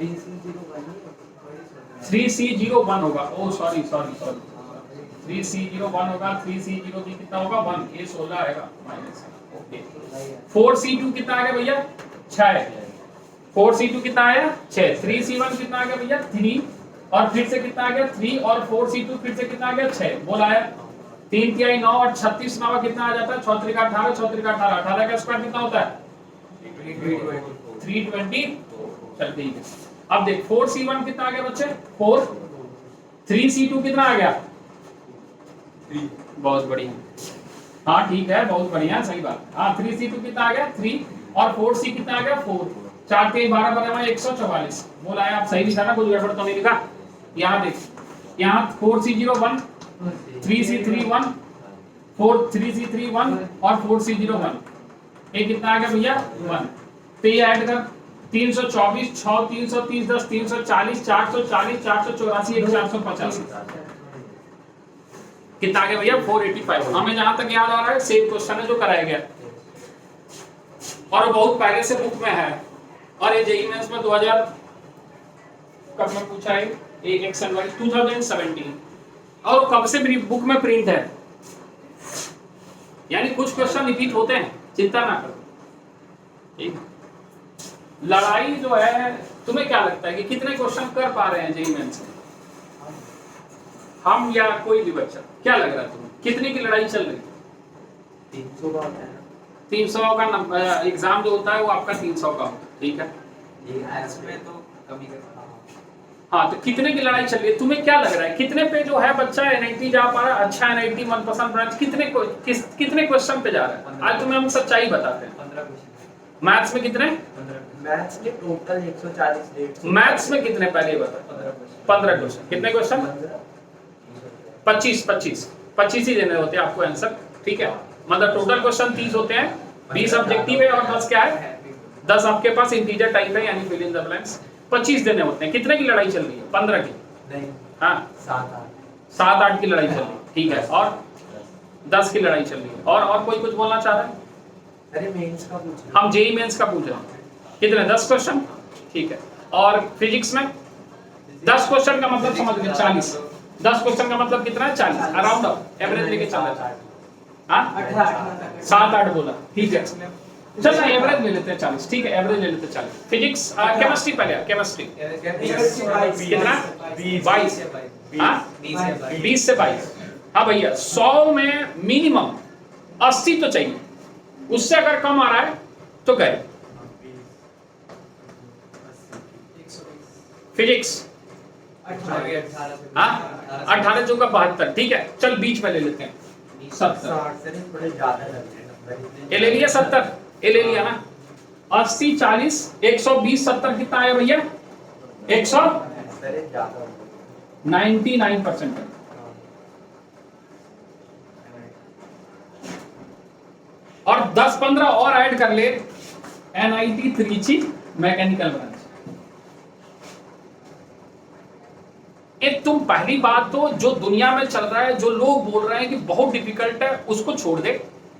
3C01 होगा, ओ सॉरी सॉरी सॉरी 3C01 होगा, 3C0 भी कितना होगा 1, ये 16 आएगा माइनस, ओके। 4C2 कितना आ गया भैया 6, 4C2 कितना आया 6, 3C1 कितना आ गया भैया 3, और फिर से कितना आ गया 3, और 4C2 फिर से कितना आ गया 6, बोल आया, 3 3 9 और 36 9 कितना आ जाता है 6 3 18, 6 3 18, 18 का स्क्वायर कितना होता है 320, चल ठीक है। अब देख 4C1 कितना आ गया बच्चे 4, 3C2 कितना आ गया 3, बहुत बढ़िया, हाँ ठीक है बहुत बढ़िया सही बात, हाँ 3C2 कितना आ गया 3, और 4C कितना आ गया 4, 4 3 12 12 144, बोल आया, आप सही लिखा ना, कुछ गड़बड़ तो नहीं लिखा। यहाँ देख, यहाँ 4C0 1, 3C3 1, 3C3 1 और 4C0 1, ये कितना आ गया भैया 1, तो ये ऐड कर 324 6 330 10 340 440 484 1485, कितना आ गया भैया 485। हमें जहां तक याद आ रहा है सेम क्वेश्चन है जो कराया गया, और बहुत पहले से बुक में है, और ये जेईई मेंस में 2000 कब में पूछा है, एक एक्शन वाइज 2017, और कब से बुक में प्रिंट है, यानी कुछ क्वेश्चन रिपीट होते हैं, चिंता ना करो, ठीक। लड़ाई जो है, तुम्हें क्या लगता है कि कितने क्वेश्चन कर पा रहे हैं जेईई मेंस में, हम या कोई भी बच्चा, क्या लग रहा है तुम्हें कितने की लड़ाई चल रही है? 300 का होता है, 300 का एग्जाम जो होता है वो आपका 300 का होता है, ठीक है, इसमें तो कभी हाँ, तो कितने की लड़ाई चल रही है, तुम्हें क्या लग रहा है कितने पे जो है बच्चा एनआईटी जा पा रहा है, अच्छा एनआईटी मनपसंद ब्रांच कितने क्वेश्चन पे जा रहा है? आज तुम्हें हम सच्चाई बताते हैं। 15 क्वेश्चन, मैथ्स में कितने, मैथ्स में टोटल 140 150, मैथ्स में कितने पहले बता, 15 क्वेश्चन, कितने क्वेश्चन 25 ही देने होते हैं आपको आंसर, ठीक है, मतलब टोटल क्वेश्चन 30 होते हैं, 20 ऑब्जेक्टिव है और 10 क्या है 10 आपके पास इंटीजर टाइप है यानी फिल इन द ब्लैंक्स। 25 देने होते हैं। कितने की लड़ाई चल रही है? 15 की। नहीं, हाँ 7-8। 7-8 की लड़ाई चल रही है, ठीक है। और 10 की लड़ाई चल रही है। और कोई कुछ बोलना चाह रहा है? अरे मेंस का पूछ रहे हम जेई मेंस का पूछ रहे हैं। कितने? 10 क्वेश्चन, ठीक है। और फिजिक्स में 10 क्वेश्चन का मतलब समझ गए 40। 10 क्वेश्चन का मतलब कितना है? 40। अराउंड एवरेज लेके चल रहा है। हाँ 7-8 बोला, ठीक है। चल ना एवरेज ले लेते हैं 40, ठीक है, एवरेज ले लेते हैं 40। फिजिक्स केमिस्ट्री पहले, केमिस्ट्री कितना? 22। हाँ 20 से 22। हाँ भैया 100 में मिनिमम 80 तो चाहिए, उससे अगर कम आ रहा है तो गए। फिजिक्स 18 जो का 72, ठीक है। चल बीच में ले लेते हैं 70। 60 से थोड़े ज्यादा लग रहे हैं नंबर। ये ले लिया 70, ये ले लिया ना। 80 40 120 70 कितना आया भैया? 99% है। और 10-15 और ऐड कर ले NIT त्रिची मैकेनिकल ब्रांच। एक तुम पहली बात तो जो दुनिया में चल रहा है, जो लोग बोल रहे हैं कि बहुत डिफिकल्ट है, उसको छोड़ दे,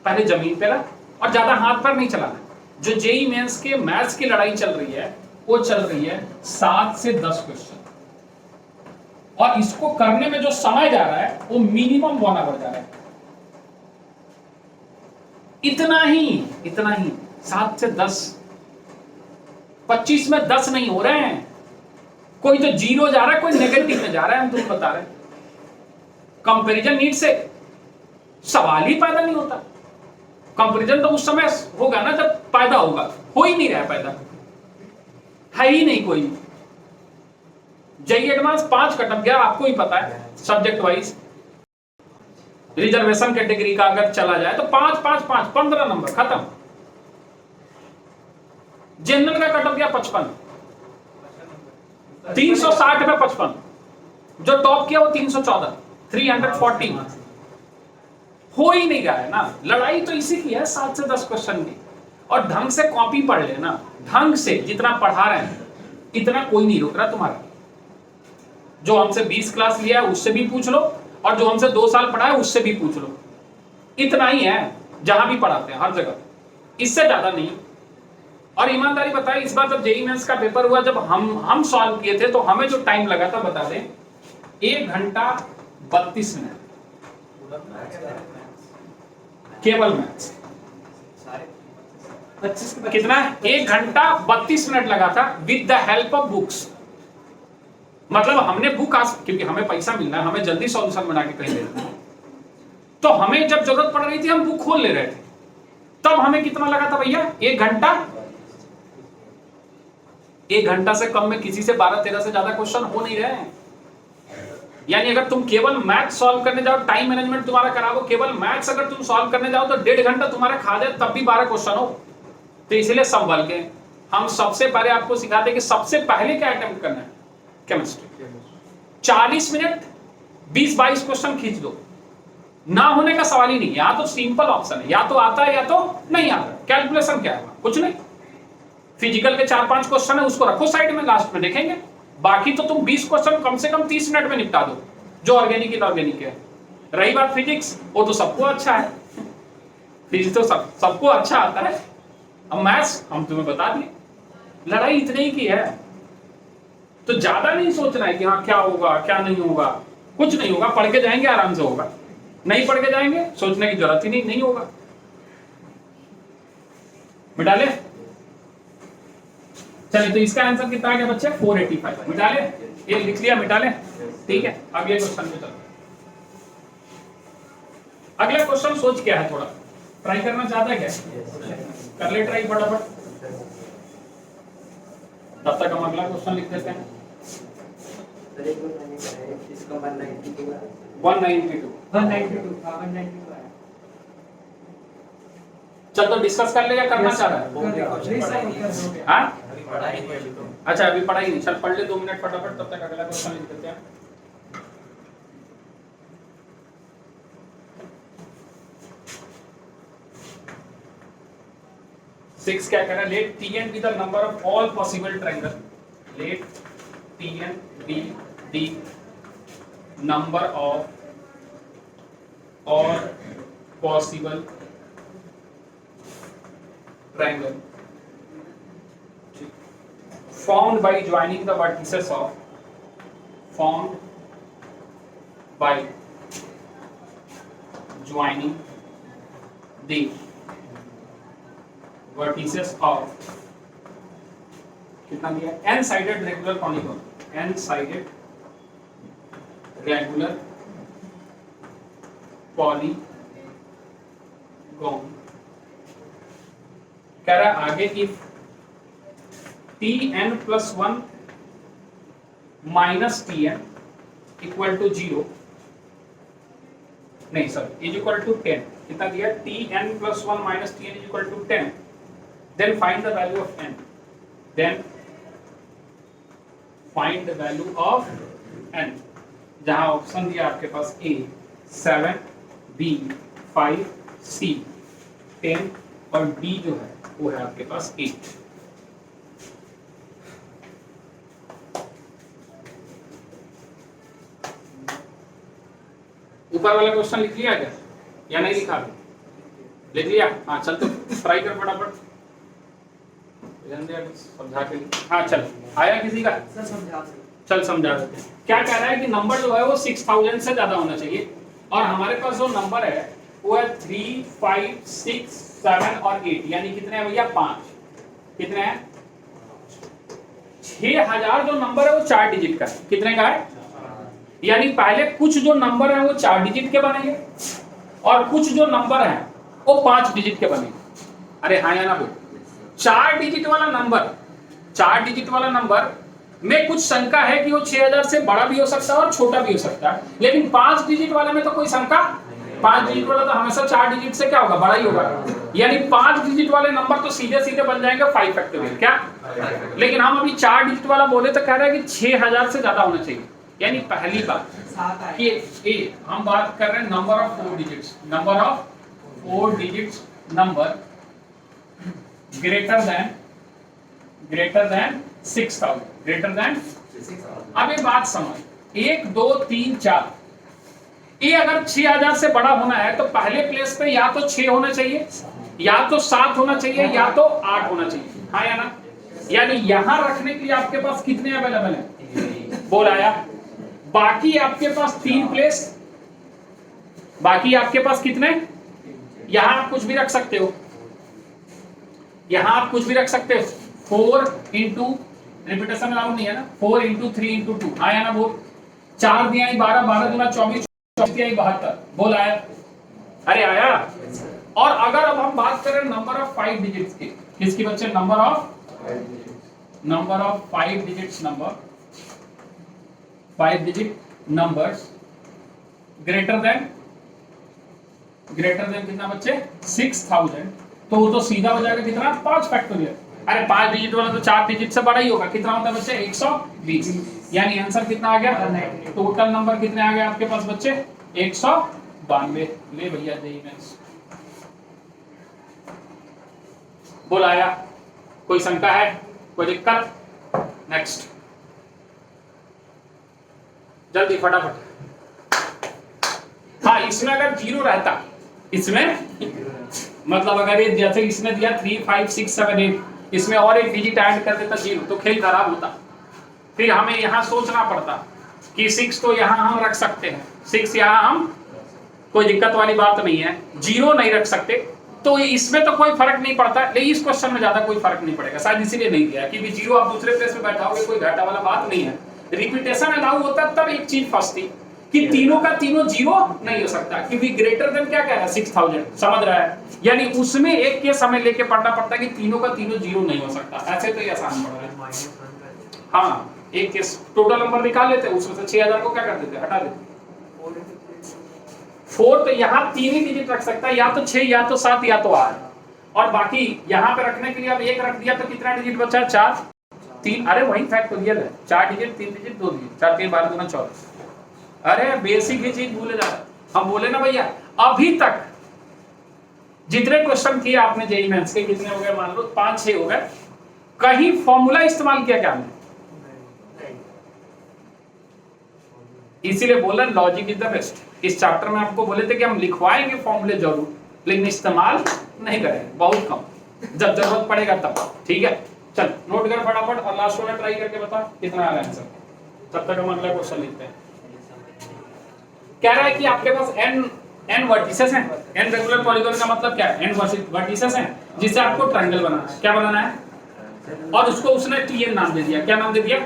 पहले जमीन पे रख और ज्यादा हाथ पर नहीं चलाना। जो जेई मेंस के मैथ्स की लड़ाई चल रही है वो चल रही है 7 से 10 क्वेश्चन, और इसको करने में जो समय जा रहा है वो मिनिमम 1 आवर जा रहा है। इतना ही 7 से 10। 25 में 10 नहीं हो रहे हैं, कोई तो 0 जा रहा है, कोई नेगेटिव में जा रहा है। हम तुम्हें बता रहे हैं कंपैरिजन नीड से सवाल ही पैदा नहीं होता। कंपैरिजन तो उस समय होगा ना जब पैदा होगा, हो ही नहीं रहा है, पैदा है ही नहीं कोई। जेई एडवांस 5 कटअप गया, आपको ही पता है, सब्जेक्ट वाइज रिजर्वेशन कैटेगरी का अगर चला जाए तो 5-5-5 15 नंबर खत्म। जनरल का कटअप गया 55, 360 में 55। जो टॉप किया वो 314, 340। हो ही नहीं रहा है ना। लड़ाई तो इसी की है 7 से 10 क्वेश्चन की। और ढंग से कॉपी पढ़ लेना, ढंग से जितना पढ़ा रहे हैं इतना कोई नहीं रोक रहा तुम्हारा। जो हमसे 20 क्लास लिया है उससे भी पूछ लो, और जो हमसे 2 साल पढ़ा है उससे भी पूछ लो। इतना ही है जहां भी पढ़ाते हैं, हर जगह, इससे ज्यादा नहीं। और ईमानदारी बताए, इस बार जब जेईई मेंस का पेपर हुआ, जब हम सॉल्व किए थे तो हमें जो टाइम लगा था बता दें, 1 घंटा 32 मिनट केवल मैथ्स। कितना? 1 घंटा 32 मिनट लगा था with the help of books. मतलब हमने बुक क्योंकि हमें पैसा मिलना है, हमें जल्दी सॉल्यूशन बना के कहीं देना है, तो हमें जब जरूरत पड़ रही थी हम बुक खोल ले रहे थे। तब हमें कितना लगा था भैया? 1 घंटा। 1 घंटा से कम में किसी से 12-13 से ज्यादा क्वेश्चन हो नहीं रहे हैं। यानी अगर तुम केवल मैथ सॉल्व करने जाओ, टाइम मैनेजमेंट तुम्हारा करा लो, केवल मैथ्स अगर तुम सॉल्व करने जाओ तो 1.5 घंटा तुम्हारा खा जाए, तब भी 12 क्वेश्चन हो। तो इसलिए संभल के हम सबसे पहले आपको सिखाते हैं कि सबसे पहले क्या अटेम्प्ट करना है, केमिस्ट्री। 40 मिनट 20-22 क्वेश्चन खींच दो, ना होने का सवाल ही नहीं। या तो सिंपल ऑप्शन है, या तो आता है या तो नहीं आता। कैलकुलेशन क्या है? कुछ नहीं। फिजिकल के 4-5 क्वेश्चन है, उसको रखो साइड में, लास्ट में देखेंगे। बाकी तो तुम 20 क्वेश्चन कम से कम 30 मिनट में निपटा दो, जो ऑर्गेनिक इनऑर्गेनिक है। रही बात फिजिक्स, वो तो सबको अच्छा है, फिजिक्स तो सबको अच्छा आता है। अब मैथ्स हम तुम्हें बता दिए, लड़ाई इतने ही की है। तो ज्यादा नहीं सोचना है कि हाँ क्या होगा क्या नहीं होगा। कुछ नहीं होगा, पढ़ के जाएंगे आराम से होगा। नहीं पढ़ के जाएंगे, सोचने की जरूरत ही नहीं होगा। मिटा ले। चलिए, तो इसका आंसर कितना आ गया बच्चे? 485। मिटा ले, ये लिख लिया, मिटा ले, ठीक है। अब ये क्वेश्चन पे चलो। अगला क्वेश्चन सोच क्या है, थोड़ा ट्राई करना चाहता है क्या? कर ले ट्राई फटाफट, तब तक हम अगला क्वेश्चन लिख देते हैं। 192। चल तो डिस्कस कर ले, या करना चाह रहा है? हाँ अच्छा, अभी पढ़ाई नहीं। चल पढ़ ले 2 मिनट फटाफट, तब तक अगला क्वेश्चन लिख देते हैं। 6 क्या कह रहा है, let Tn be the number of all possible triangle, let Tn be the number of all possible triangle formed by joining the vertices of the vertices of कितना दिया, n sided regular polygon, n sided regular polygon कह रहा है आगे if Tn plus 1 minus Tn equal to 0, नहीं sir is equal to 10, कितना दिया, Tn plus 1 minus Tn is equal to 10, then find the value of n, then find the value of n, जहां option दिया आपके पास A 7, B 5, C 10 और D जो है वो है आपके पास 8। ऊपर वाला क्वेश्चन लिख लिया क्या या नहीं लिखा, लिख लिया, हाँ चल तो ट्राई कर फटाफट, समझा के लिए, हाँ चल आया किसी का, सर समझा चल समझा देते हैं। क्या कह रहा है कि नंबर जो है वो 6000 से ज्यादा होना चाहिए और हमारे पास जो नंबर है वो है 3, 5, 6, 7 और 8, यानी कितने हैं भैया 5, कितने हैं 6000 जो नंबर है वो 4 डिजिट का है, कितने का है, यानी पहले कुछ जो नंबर है वो 4 डिजिट के बनेंगे और कुछ जो नंबर है वो 5 डिजिट के बनेंगे। अरे हाँ या ना बोल, 4 डिजिट वाला नंबर, 4 डिजिट वाला नंबर में कुछ शंका है कि वो 6000 से बड़ा भी हो सकता है और छोटा भी हो सकता है, लेकिन 5 डिजिट वाले में तो कोई शंका, 5 डिजिट वाला तो हमेशा 4 डिजिट से क्या होगा, बड़ा ही होगा, यानी 5 डिजिट वाले नंबर तो सीधे सीधे बन जाएंगे 5 फैक्टोरियल क्या, लेकिन हम अभी 4 डिजिट वाला बोले तो कह रहा है कि 6000 से ज्यादा होना चाहिए। यानी पहली बात कि ए हम बात कर रहे हैं number of 4 digits, number of 4 digits number greater than 6000, greater than. अब ये बात समझ, 1 2 3 4, ये अगर 6000 से बड़ा होना है तो पहले प्लेस पे या तो 6 होना चाहिए, या तो 7 होना चाहिए, या तो 8 होना चाहिए, हाँ या ना, यानी यहां रखने के लिए आपके पास कितने अवेलेबल है, बोल आया, बाकी आपके पास 3 प्लेस, बाकी आपके पास कितने, यहां आप कुछ भी रख सकते हो, यहां आप कुछ भी रख सकते हो, 4 इंटू रिपीटेशन अलाउड नहीं है ना, 4 इंटू 3 इंटू 2, आया ना बोल, 4 दिया 12, 12 दूना 24, 24 दिया 72, बोल आया, अरे आया। और अगर अब हम बात करें नंबर ऑफ 5 डिजिट्स की, किसकी बच्चे, number of 5 digits number, 5 digit numbers greater than कितना बच्चे 6000, तो वो तो सीधा हो जाएगा कितना 5 फैक्टोरियल, अरे 5 डिजिट वाला तो 4 डिजिट से बड़ा ही होगा, कितना होता है बच्चे 120, यानी आंसर कितना आ गया, टोटल नंबर कितने आ गए आपके पास बच्चे 192। ले भैया दे बोल आया, कोई शंका है, कोई दिक्कत, नेक्स्ट जल्दी फटाफट। हाँ इसमें अगर 0 रहता, इसमें मतलब अगर ये जैसे इसने दिया 3 5 6 7 8, इसमें और एक डिजिट ऐड कर देता 0, तो खेल खराब होता, फिर हमें यहाँ सोचना पड़ता कि 6 तो यहाँ हम रख सकते हैं, 6 यहाँ हम, कोई दिक्कत वाली बात नहीं है, 0 नहीं रख सकते, तो इसमें तो कोई फर्क नहीं पड़ता, लेकिन इस क्वेश्चन में ज्यादा कोई फर्क नहीं पड़ेगा, शायद इसीलिए नहीं दिया, क्योंकि 0 आप दूसरे प्लेस में बैठाओगे, कोई घाटा वाला बात नहीं है। रिपीटेशन अलाउ होता तब एक चीज फंसती कि तीनों का तीनों 0 नहीं हो सकता, क्योंकि ग्रेटर देन क्या कह रहा है 6000, समझ रहा है, यानी उसमें एक के समय लेके पढ़ना पड़ता है कि तीनों का तीनों 0 नहीं हो सकता, ऐसे तो ये आसान पड़ रहा है। हाँ एक केस टोटल नंबर निकाल लेते, उसमें से 6000 को क्या कर देते, हटा देते, 4 तो यहाँ 3 ही डिजिट रख सकता है, या तो 6 या तो 7 या तो 8, और बाकी यहाँ पे रखने के लिए अब 1 रख दिया तो कितना डिजिट बचा, 4 3, अरे वही फैक्टोरियल है, 4 डिजिट 3 डिजिट 2 डिजिट, 4 3 12 दूना 24, अरे बेसिक ही चीज भूले जा रहा, हम बोले ना भैया अभी तक जितने क्वेश्चन किए आपने जेई मेंस के, कितने हो गए मान लो 5-6 हो गए, कहीं फॉर्मूला इस्तेमाल किया क्या हमने? इसीलिए बोल रहे लॉजिक इज द बेस्ट। इस चैप्टर में आपको बोले थे कि हम लिखवाएंगे फॉर्मूले जरूर, लेकिन इस्तेमाल नहीं करेंगे, बहुत कम, जब जरूरत पड़ेगा तब। ठीक है, चल नोट कर फटाफट और लास्ट वाला ट्राई करके बता कितना आ रहा है आंसर। तब तक हम अगला क्वेश्चन लिखते हैं। कह रहा है कि आपके पास n वर्टिसेस हैं। n रेगुलर पॉलीगॉन का मतलब क्या है? n वर्टिसेस हैं जिससे आपको ट्रायंगल बनाना है। क्या बनाना है? और उसको उसने tn नाम दे दिया। क्या नाम दे दिया?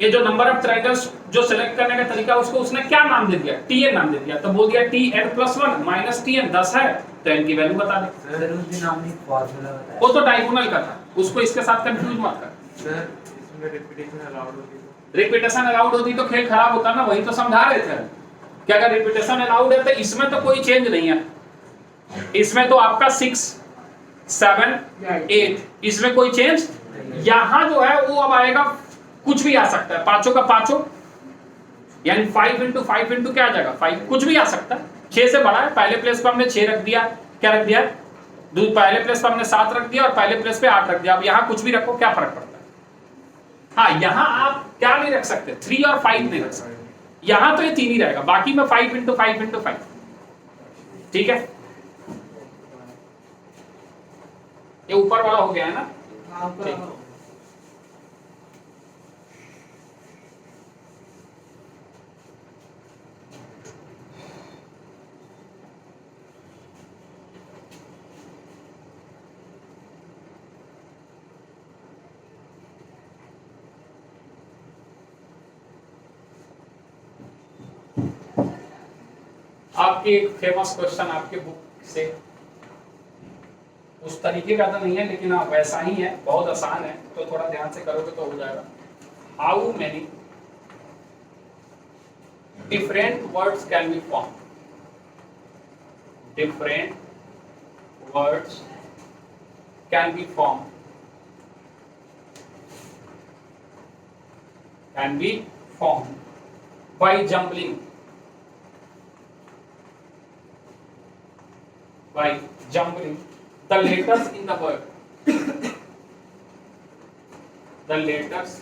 ये जो नंबर ऑफ ट्रायंगल्स जो सिलेक्ट करने का तरीका उसको उसने क्या नाम दे दिया? tn नाम दे दिया। तो बोल दिया tn+1 माइनस tn 10 है तो n की वैल्यू बता दे। सर उस दिन आपने फार्मूला बताया, वो तो डायगोनल का था, उसको इसके साथ कंफ्यूज मत कर। सर इसमें रिपीटेशन अलाउड होती है? रिपीटेशन अलाउड होती तो खेल खराब होता ना, वही तो समझा रहे थे कि अगर रिपीटेशन अलाउड है तो इसमें तो कोई चेंज नहीं है। इसमें तो आपका 6 7 8 इसमें कोई चेंज, यहां जो है वो अब आएगा कुछ भी आ सकता है, पांचों का पांचों, यानी 5 into 5 into क्या आ जाएगा 5, कुछ भी आ सकता है। 6 से बड़ा है, पहले प्लेस पर हमने 6 रख दिया, क्या रख दिया? पहले प्लेस पर हमने 7 रख दिया और पहले प्लेस पे 8 रख दिया। अब यहाँ कुछ भी रखो क्या फर्क पड़ता है? हाँ, यहाँ आप क्या नहीं रख सकते, 3 और 5 नहीं रख सकते। यहाँ तो ये 3 ही रहेगा, बाकी में 5 into 5 into 5। ठीक है, ये ऊपर वाला हो गया है ना? हाँ, ऊपर ठीक। आओ। आपकी एक फेमस क्वेश्चन आपके बुक से, उस तरीके का तो नहीं है लेकिन हाँ वैसा ही है, बहुत आसान है, तो थोड़ा ध्यान से करोगे तो हो जाएगा। How many different words can be form? Different words can be form, can be form by jumbling, by jumbling the letters in the word, the letters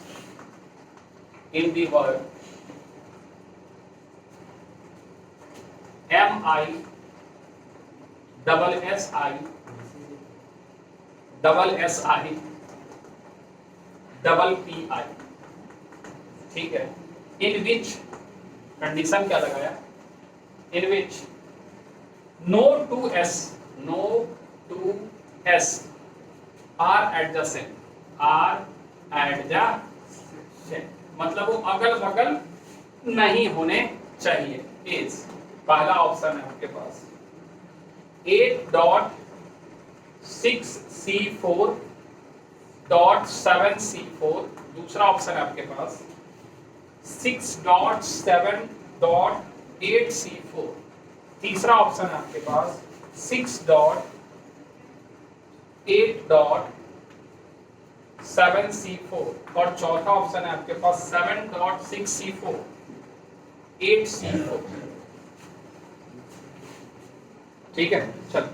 in the word mi double si double si double pi। ठीक है, in which condition क्या लगाया? in which no two s are adjacent, are adjacent मतलब वो अगल बगल नहीं होने चाहिए। इज पहला ऑप्शन है आपके पास 8.6c4.7c4, दूसरा ऑप्शन है आपके पास 6.7.8c4, तीसरा ऑप्शन है आपके पास 6.8.7c4 और चौथा ऑप्शन है आपके पास 7.6c4 8c4। ठीक है, चल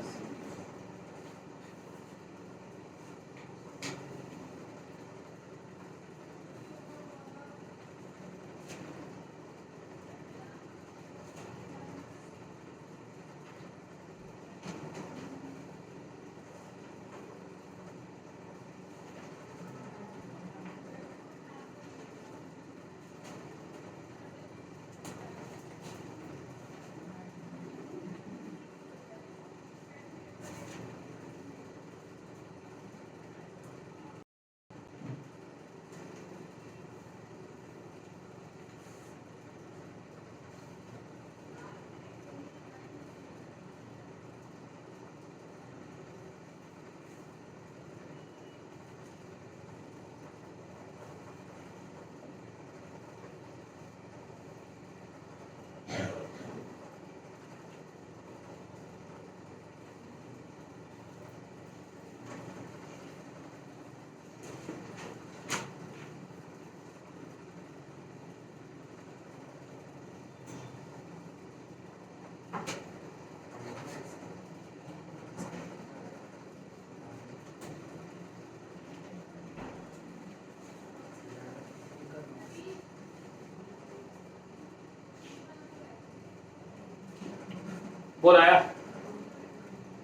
बोल आया?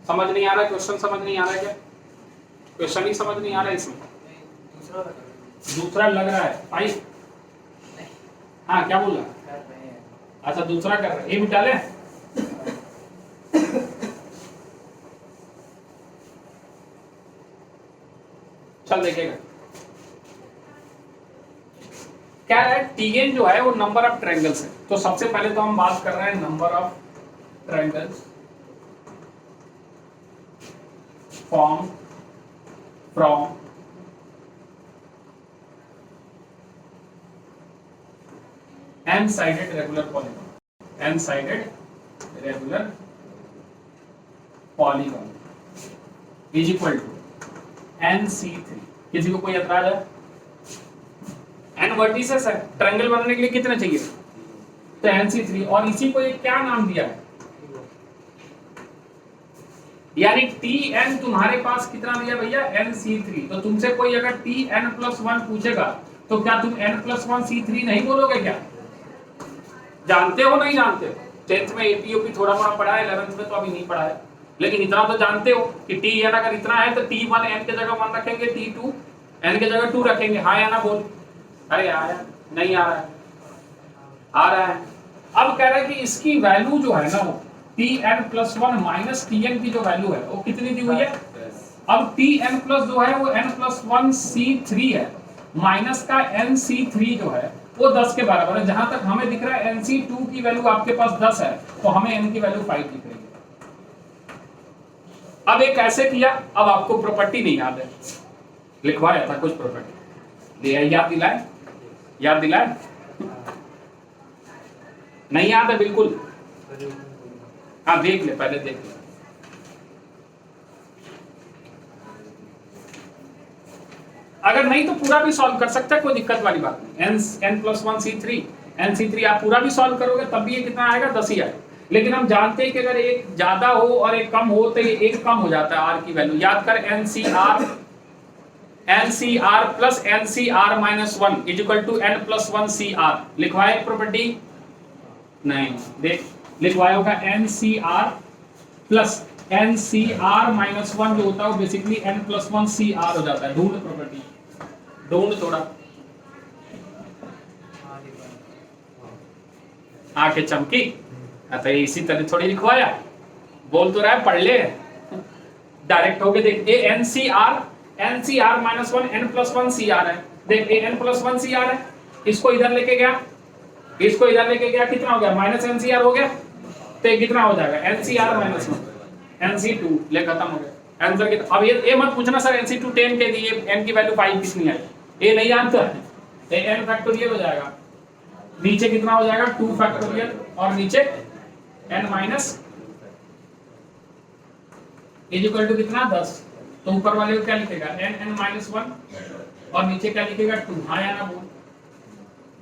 समझ नहीं आ रहा क्वेश्चन? समझ नहीं आ रहा क्या? क्वेश्चन ही समझ नहीं आ रहा इसमें? दूसरा लग रहा है 5। हाँ क्या बोल रहा है? अच्छा दूसरा कर रहे, ये मिटा ले। चल देखेगा क्या है। Tn जो है वो नंबर ऑफ ट्रायंगल्स है। तो सबसे पहले तो हम बात कर रहे हैं number of triangles form from n sided regular polygon। n sided regular polygon is equal to nc3। किसी को कोई एतराज है? n वर्टिसेस है, ट्रायंगल बनाने के लिए कितने चाहिए? तो nc3। और इसी को ये क्या नाम दिया है? यानी tn तुम्हारे पास कितना दिया भैया? nc3। तो तुमसे कोई अगर tn+1 पूछेगा तो क्या तुम n+1 c3 नहीं बोलोगे क्या? जानते हो नहीं जानते हो? 10th में एपीओपी थोड़ा मोड़ा पढ़ा है, 11th में तो अभी नहीं पढ़ा है, लेकिन इतना तो जानते हो कि tn अगर इतना है तो t1 n के जगह 1 रखेंगे, t2 n के जगह 2 रखेंगे। हाँ या ना बोल? अरे आया नहीं आ रहा है? आ रहा है। अब कह रहा है कि इसकी वैल्यू जो है ना वो tn+1 माइनस tn की जो वैल्यू है वो कितनी दी हुई है? अब tn प्लस जो है वो n+1 c3 है, माइनस का nc3 जो है वो 10 के बराबर है। जहां तक हमें दिख रहा है nc2 की वैल्यू आपके पास 10 है, तो हमें n की वैल्यू 5 दिख रही है। अब ये कैसे किया? अब आपको प्रॉपर्टी नहीं याद है, लिखवाया था कुछ प्रॉपर्टी, याद दिलाए? याद दिलाए? नहीं याद है बिल्कुल? हाँ देख ले, पहले देख ले। अगर नहीं तो पूरा भी सॉल्व कर सकता है, कोई दिक्कत वाली बात नहीं। n+1 c3 nc3 आप पूरा भी सॉल्व करोगे तब भी ये कितना आएगा? 10 ही आएगा। लेकिन हम जानते हैं कि अगर एक ज्यादा हो और एक कम हो तो ये एक कम हो जाता है r की वैल्यू। याद कर ncr plus ncr-1 is equal to n+1 cr। लिखवाए प्रॉपर्टी? नहीं, देख लिखवाया होगा ncr प्लस ncr-1 जो होता है वो बेसिकली n+1 cr हो जाता है। ढूंढ प्रॉपर्टी, ढूंढ थोड़ा। आंखें चमकी? तो इसी तरह थोड़ी लिखवाया, बोल तो रहा है, पढ़ ले डायरेक्ट होके देख। ये ncr-1 n+1 cr है। देख ये n+1 cr है, इसको इधर लेके गया, इसको इधर लेके गया, कितना हो गया? माइनस ncr हो गया। तो ये कितना हो जाएगा? ncr-1 nc2 ले खत्म हो गया आंसर कितना। अब ये मत पूछना सर nc2 10 के दिए n की वैल्यू 5 कितनी है, ये नहीं आंसर है। ये n फैक्टोरियल हो जाएगा, नीचे कितना हो जाएगा? 2 फैक्टोरियल और नीचे n minus is equal to कितना? 10। तो ऊपर वाले को क्या लिखेगा? n-1 और नीचे क्या लिखेगा? 2। हाँ या ना बोल?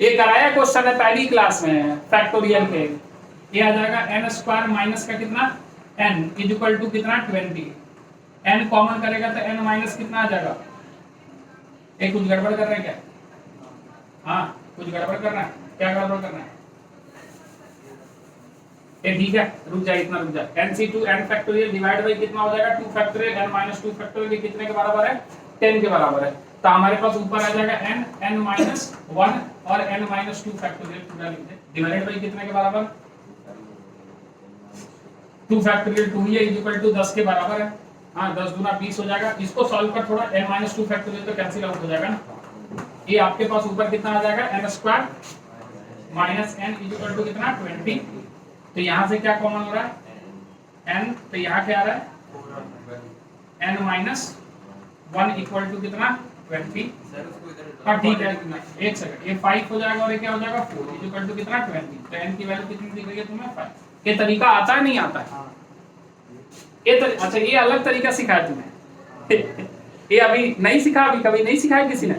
ये कराया क्वेश्चन है पहली क्लास में फैक्टोरियल के। ये आ जाएगा n² माइनस का कितना? n इज इक्वल टू कितना? 20। n कॉमन करेगा तो n माइनस कितना आ जाएगा? एक कुछ गड़बड़ कर रहे हैं क्या? हाँ कुछ गड़बड़ कर रहा है? क्या गड़बड़ कर रहा है? ये ठीक है, रुक जाए, इतना रुक जाए। nc2 n factorial divide by कितना हो जाएगा? 2 फैक्टोरियल n माइनस 2 फैक्टोरियल ये कितने के बराबर है? 10 के बराबर है। तो हमारे पास ऊपर आ जाएगा n माइनस 1 और n माइनस 2 फैक्टोरियल पूरा लिख दे, डिवाइड बाय कितने के बराबर? 2 फैक्टोरियल 2 ये इज इक्वल टू 10 के बराबर है। हाँ 10 गुना 20 हो जाएगा। इसको सॉल्व कर थोड़ा, n माइनस 2 फैक्टोरियल तो कैंसिल आउट हो जाएगा ना। ये आपके पास ऊपर कितना आ जाएगा? n² minus n is equal to कितना? 20। तो यहाँ से क्या कॉमन हो रहा है? n। तो यहाँ क्या आ रहा है? n माइनस 1 इक्वल टू कितना? 20। हाँ ठीक है, एक सेकंड, ये 5 हो जाएगा और ये क्या हो जाएगा? 4 इज इक्वल टू कितना? 20। तो n की वैल्यू कितनी दिख रही है तुम्हें? 5। ये तरीका आता है नहीं आता है? अच्छा ये अलग तरीका सिखाया तुम्हें ये अभी नहीं सिखा, अभी कभी नहीं सिखाया किसी ने?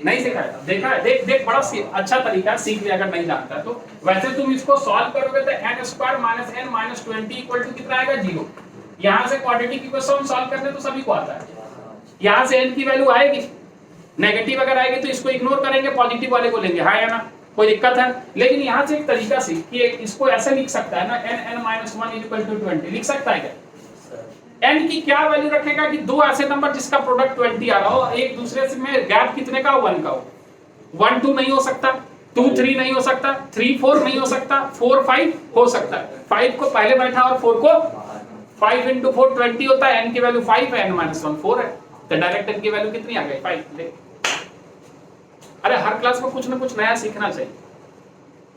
नहीं सिखाया? देखा है? देख देख बड़ा अच्छा तरीका, सीख लिया अगर नहीं जानता है तो। वैसे तुम इसको सॉल्व करोगे तो n² minus n minus 20 equal to कितना आएगा? 0। यहाँ से क्वाड्रेटिक इक्वेशन सॉल्व करने तो सभी को आता है। यहाँ से n की वैल्यू आएगी, नेगेटिव अगर आएगी तो इसको इग्नोर करेंगे, पॉजिटिव वाले को लेंगे। हाँ या ना? कोई दिक्कत है? लेकिन यहाँ से एक तरीका से कि इसको ऐसे लिख सकता है ना, n(n-1 = 20 लिख सकता है क्या? n की क्या वैल्यू रखेगा कि दो ऐसे नंबर जिसका प्रोडक्ट 20 आ रहा हो, एक दूसरे से में गैप कितने का हो? 1 का हो। 1 2 नहीं हो सकता, 2 3 नहीं हो सकता, 3 4 नहीं हो सकता, 4 5 हो सकता है। 5 को पहले बैठा और 4 को 5 × 4 20 होता है। n की वैल्यू 5 है, n-1 4 है, तो डायरेक्ट n की वैल्यू कितनी आ गई? 5। देख, अरे हर क्लास में कुछ ना कुछ नया सीखना चाहिए।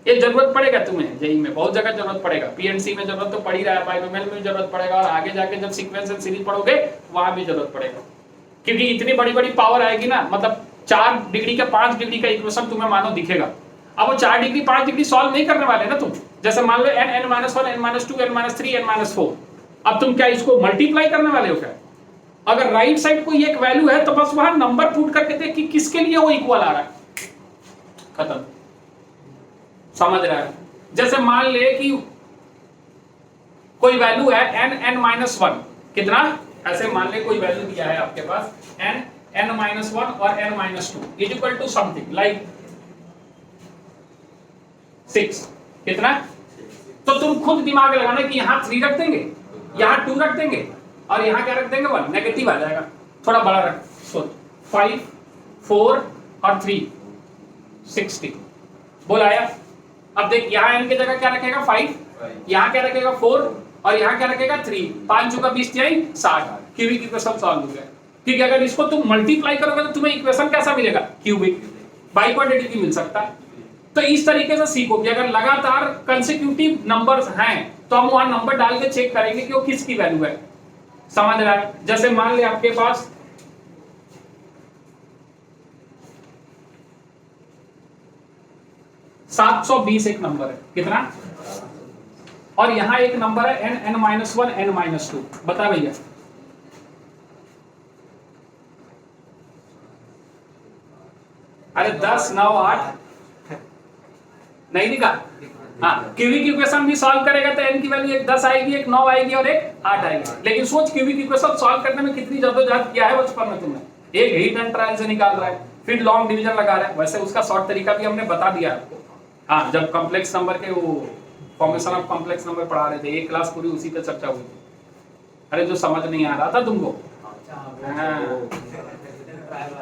ये जरूरत पड़ेगा तुम्हें जेई में, बहुत जगह जरूरत पड़ेगा। पीएनसी में जरूरत तो पड़ ही रहा है, बायोमेल में जरूरत पड़ेगा, और आगे जाके जब सीक्वेंस एंड सीरीज पढ़ोगे वहां भी जरूरत पड़ेगा। क्योंकि इतनी बड़ी बड़ी पावर आएगी ना, मतलब 4 डिग्री का 5 डिग्री का इक्वेशन तुम्हें मानो दिखेगा। अब वो 4 डिग्री 5 डिग्री सॉल्व नहीं करने वाले ना तुम। जैसे मान लो n n-1 n-2 n-3 n-4, अब तुम क्या इसको मल्टीप्लाई करने वाले हो क्या? अगर राइट साइड कोई एक वैल्यू है तो बस वहां नंबर पुट करके देख कि किसके लिए वो इक्वल आ रहा है, खत्म। समझ रहा है? जैसे मान ले कि कोई वैल्यू है n(n-1), कितना? ऐसे मान ले कोई वैल्यू दिया है आपके पास n(n-1) और n-2 equal to something like 6, कितना? तो तुम खुद दिमाग लगाना कि यहाँ 3 रख देंगे, यहाँ 2 रख देंगे, और यहाँ क्या रख देंगे? 1। नेगेटिव आ जाएगा, थोड़ा बड़ा रख। सोच, 5 4 और 3 60 बोल आया। अब देख, यहाँ n की जगह क्या रखेगा? 5, यहाँ क्या रखेगा? 4, और यहाँ क्या रखेगा? 3। 5 × 20 = 60। क्यूबिक इक्वेशन सॉल्व हो गया। ठीक है, अगर इसको तुम मल्टीप्लाई करोगे तो तुम्हें इक्वेशन कैसा मिलेगा? क्यूबिक। बाई क्वाड्रेटिक मिल सकता है। तो इस तरीके से सीखो कि अगर लगातार कंसेक्यूटिव नंबर्स हैं तो हम वहां नंबर डाल के चेक करेंगे कि वो किसकी वैल्यू है। समझ रहा है? जैसे मान ले आपके पास 720 एक नंबर है, कितना? और यहां एक नंबर है n(n-1 n-2), बता भैया। अरे 10 9 8 नहीं दिखा? हाँ, क्यूबिक इक्वेशन भी सॉल्व करेगा तो n की वैल्यू एक 10 आएगी, एक 9 आएगी और एक 8 आएगी। लेकिन सोच, क्यूबिक इक्वेशन सॉल्व करने में कितनी जद्दोजहद किया है बचपन में तुमने। एक हीट एंड ट्रायल से निकाल रहा है, फिर लॉन्ग डिवीजन लगा रहा है। वैसे उसका शॉर्ट तरीका भी हमने बता दिया आपको। हाँ, जब कॉम्प्लेक्स नंबर के वो फॉर्मेशन ऑफ कॉम्प्लेक्स नंबर पढ़ा रहे थे, एक क्लास पूरी उसी पे चर्चा हुई थी। अरे जो समझ नहीं आ रहा था तुमको,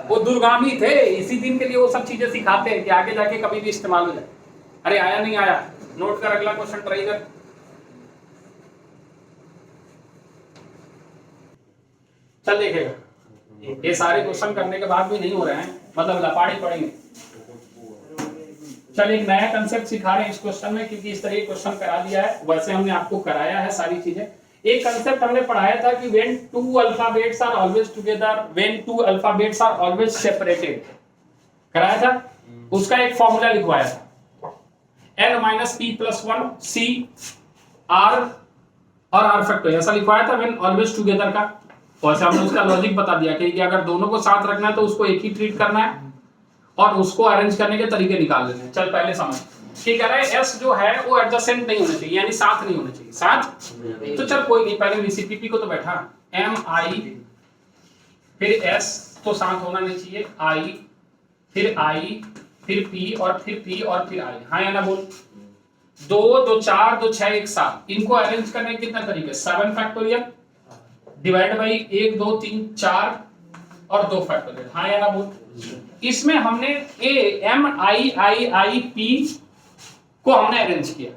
वो दूरगामी थे, इसी दिन के लिए वो सब चीजें सिखाते हैं कि आगे जाके कभी भी इस्तेमाल हो जाए। अरे आया नहीं आया? नोट कर, अगला क्वेश्चन ट्राई कर। चल देखेगा, ये सारे क्वेश्चन करने के बाद भी नहीं हो रहे हैं, मतलब लपाड़ी पड़ेंगे। चल एक नया कंसेप्ट सिखा रहे हैं इस क्वेश्चन में, क्योंकि इस तरह के क्वेश्चन करा दिया है, वैसे हमने आपको कराया है सारी चीजें। एक कंसेप्ट हमने पढ़ाया था कि when two alphabets are always together, when two alphabets are always separated, कराया था। उसका एक फॉर्मूला लिखवाया था, n-p+1 c r और r फैक्टर, ऐसा लिखवाया था when always together का। वैसे हमने उसका लॉजिक बता दिया कि अगर दोनों को साथ रखना है तो उसको एक ही ट्रीट करना है और उसको अरेंज करने के तरीके निकाल लेने हैं। चल पहले समझ कि कह रहा है s जो है वो एडजेसेंट नहीं होना चाहिए, यानी साथ नहीं होना चाहिए। साथ तो चल कोई नहीं, पहले VCPP को तो बैठा mi फिर s तो साथ होना नहीं चाहिए, i फिर i फिर p और फिर p और फिर i। हाँ या ना बोल? 2 2 4 2 6 1 7, इनको अरेंज करने के कितने तरीके? 7 फैक्टोरियल डिवाइड बाई 1 2 3 4 और 2 फैक्टोरियल। हाँ या ना बोल? इसमें हमने m को हमने अरेंज किया।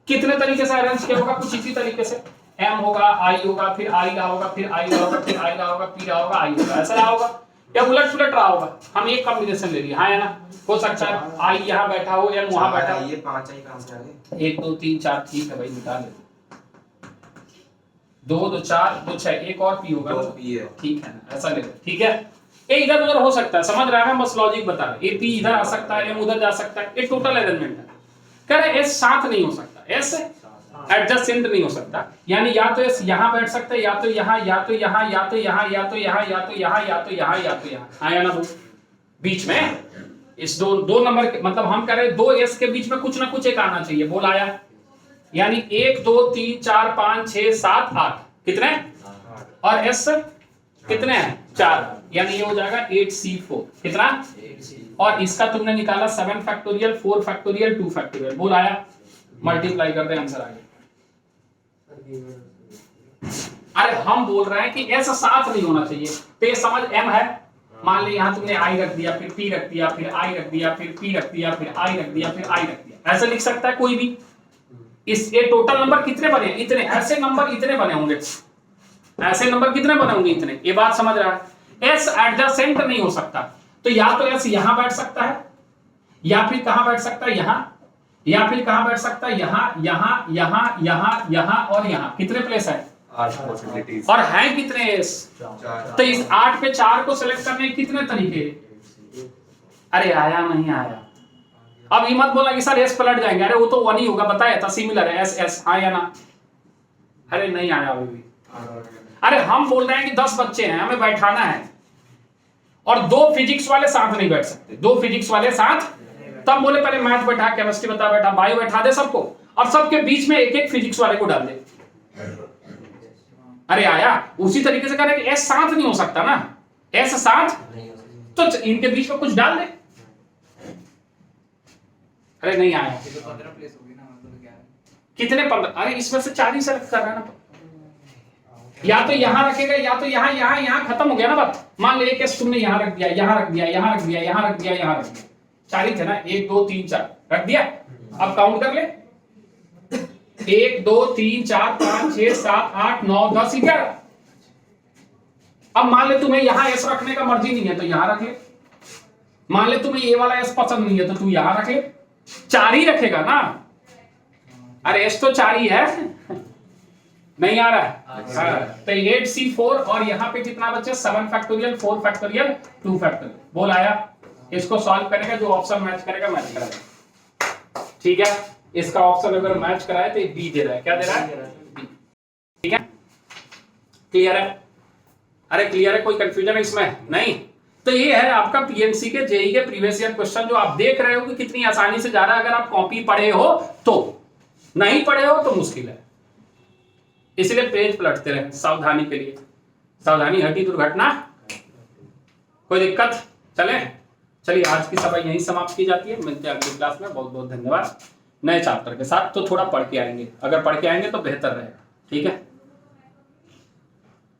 कितने तरीके से अरेंज किया होगा? कुछ इसी तरीके से, m होगा, i होगा, फिर i रहा होगा, फिर i रहा होगा, फिर i रहा होगा, p रहा होगा, i होगा, ऐसा रहा होगा या उलट पुलट रहा होगा। हम एक कॉम्बिनेशन ले लिए। हाँ या ना? हो सकता है i यहाँ बैठा हो, m वहां बैठा हो। ये 5 ही कहां से आ गए? 1 2 3 4, ठीक है भाई, निकाल ले। 2 2 4 2 6, एक और p होगा, ठीक है ना? ऐसा ले लो, ठीक है। ये इधर उधर हो सकता है, समझ रहा है ना? बस लॉजिक बता रहे। ये p इधर आ सकता है, m उधर जा सकता है, ये टोटल अरेंजमेंट है। कह रहे s साथ नहीं हो सकता, s एडजसेंट नहीं हो सकता, यानी या तो s यहां बैठ सकता है, या तो यहां, या तो यहां, या तो यहां, या तो यहां, या तो यहां, या तो यहां, या तो यहां। हाँ या ना? बीच में इस दो नंबर के, मतलब हम कह रहे हैं 2 s के बीच में कुछ ना कुछ एक आना चाहिए। बोल आया? यानी 1 2 3 4 5 6 7 8, कितने? और s कितने हैं 4, यानी ये हो जाएगा 8C4 कितना, और इसका तुमने निकाला 7 फैक्टोरियल 4 फैक्टोरियल 2 फैक्टोरियल, बोल आया, मल्टीप्लाई कर दे आंसर आ गया। अरे हम बोल रहे हैं कि ऐसा साथ नहीं होना चाहिए, तो ये समझ m है, मान ली यहां तुमने i रख दिया, फिर p रख दिया, फिर i रख दिया, फिर p रख दिया, फिर i रख दिया, फिर i रख दिया, ऐसे लिख सकता है कोई भी। इस ये टोटल नंबर कितने बने, इतने, ऐसे नंबर इतने बने होंगे, ऐसे नंबर कितने बने होंगे, इतने, ये बात समझ रहा है। s एडजेसेंट नहीं हो सकता, तो या तो s यहां बैठ सकता है, या फिर कहां बैठ सकता है, यहां, या फिर कहां बैठ सकता है, यहां, यहां, यहां, यहां, यहां और यहां, कितने प्लेस है, 8 पॉसिबिलिटीज, और हैं कितने s, तो इस 8 पे 4 को सिलेक्ट करने के कितने तरीके। अरे आया नहीं आया, अब ये मत बोला कि सर s पलट जाएंगे, अरे वो तो 1 ही होगा, बताया था सिमिलर है s s, हाँ या ना, अरे नहीं आया अभी भी। अरे हम बोल रहे हैं कि 10 बच्चे हैं, हमें बैठाना है, और 2 फिजिक्स वाले साथ नहीं बैठ सकते, 2 फिजिक्स वाले साथ, तब बोले पहले मैथ बैठा, केमिस्ट्री बता बैठा, बायो बैठा दे सबको, और सबके बीच में एक एक फिजिक्स वाले को डाल दे। अरे आया, उसी तरीके से कह रहे कि एस साथ नहीं हो सकता ना, एस साथ, तो इनके बीच में कुछ डाल दे। अरे नहीं आया, 15 प्लेस होगी ना, मतलब क्या है, कितने 15, अरे इसमें से 4 ही सेलेक्ट कर रहा है ना, या तो यहां रखेगा, या तो यहां, यहां, यहां, खत्म हो गया ना बात। मान ले एक एस तुमने यहां रख दिया, यहां रख दिया, यहां रख दिया, यहां रख दिया, यहां रख दिया, 4 ही थे ना, 1 2 3 4 रख दिया। अब काउंट कर ले, 1 2 3 4 5 6 7 8 9 10 11। अब मान ले तुम्हें यहां एस रखने का मर्जी नहीं है तो यहां रख ले, मान ले तुम्हें ये वाला एस पसंद नहीं है तो तू यहां रख ले, 4 ही रखेगा ना। अरे एस तो 4 ही है, नहीं आ रहा है, हाँ, तो 8C4 और यहाँ पे कितना बचे, 7 फैक्टोरियल 4 फैक्टोरियल 2 फैक्टोरियल, बोल आया। इसको सॉल्व करेगा, जो ऑप्शन मैच करेगा मैच कराएगा, ठीक है। इसका ऑप्शन अगर मैच कराए तो बी दे रहा है, क्या दे रहा है, ठीक है, क्लियर है। अरे क्लियर है, कोई कंफ्यूजन है इसमें नहीं। तो ये है आपका पीएमसी के जेई के प्रीवियस ईयर क्वेश्चन, जो आप देख रहे हो कि कितनी आसानी से जा रहा है। अगर आप कॉपी पढ़े हो तो, नहीं पढ़े हो तो मुश्किल है, इसलिए पेज पलटते रहे सावधानी के लिए, सावधानी हटी दुर्घटना। कोई दिक्कत, चले चलिए, आज की सभा यहीं समाप्त की जाती है, मिलते हैं अगली क्लास में। बहुत बहुत धन्यवाद। नए चैप्टर के साथ तो थोड़ा पढ़ के आएंगे, अगर पढ़ के आएंगे तो बेहतर रहेगा, ठीक है।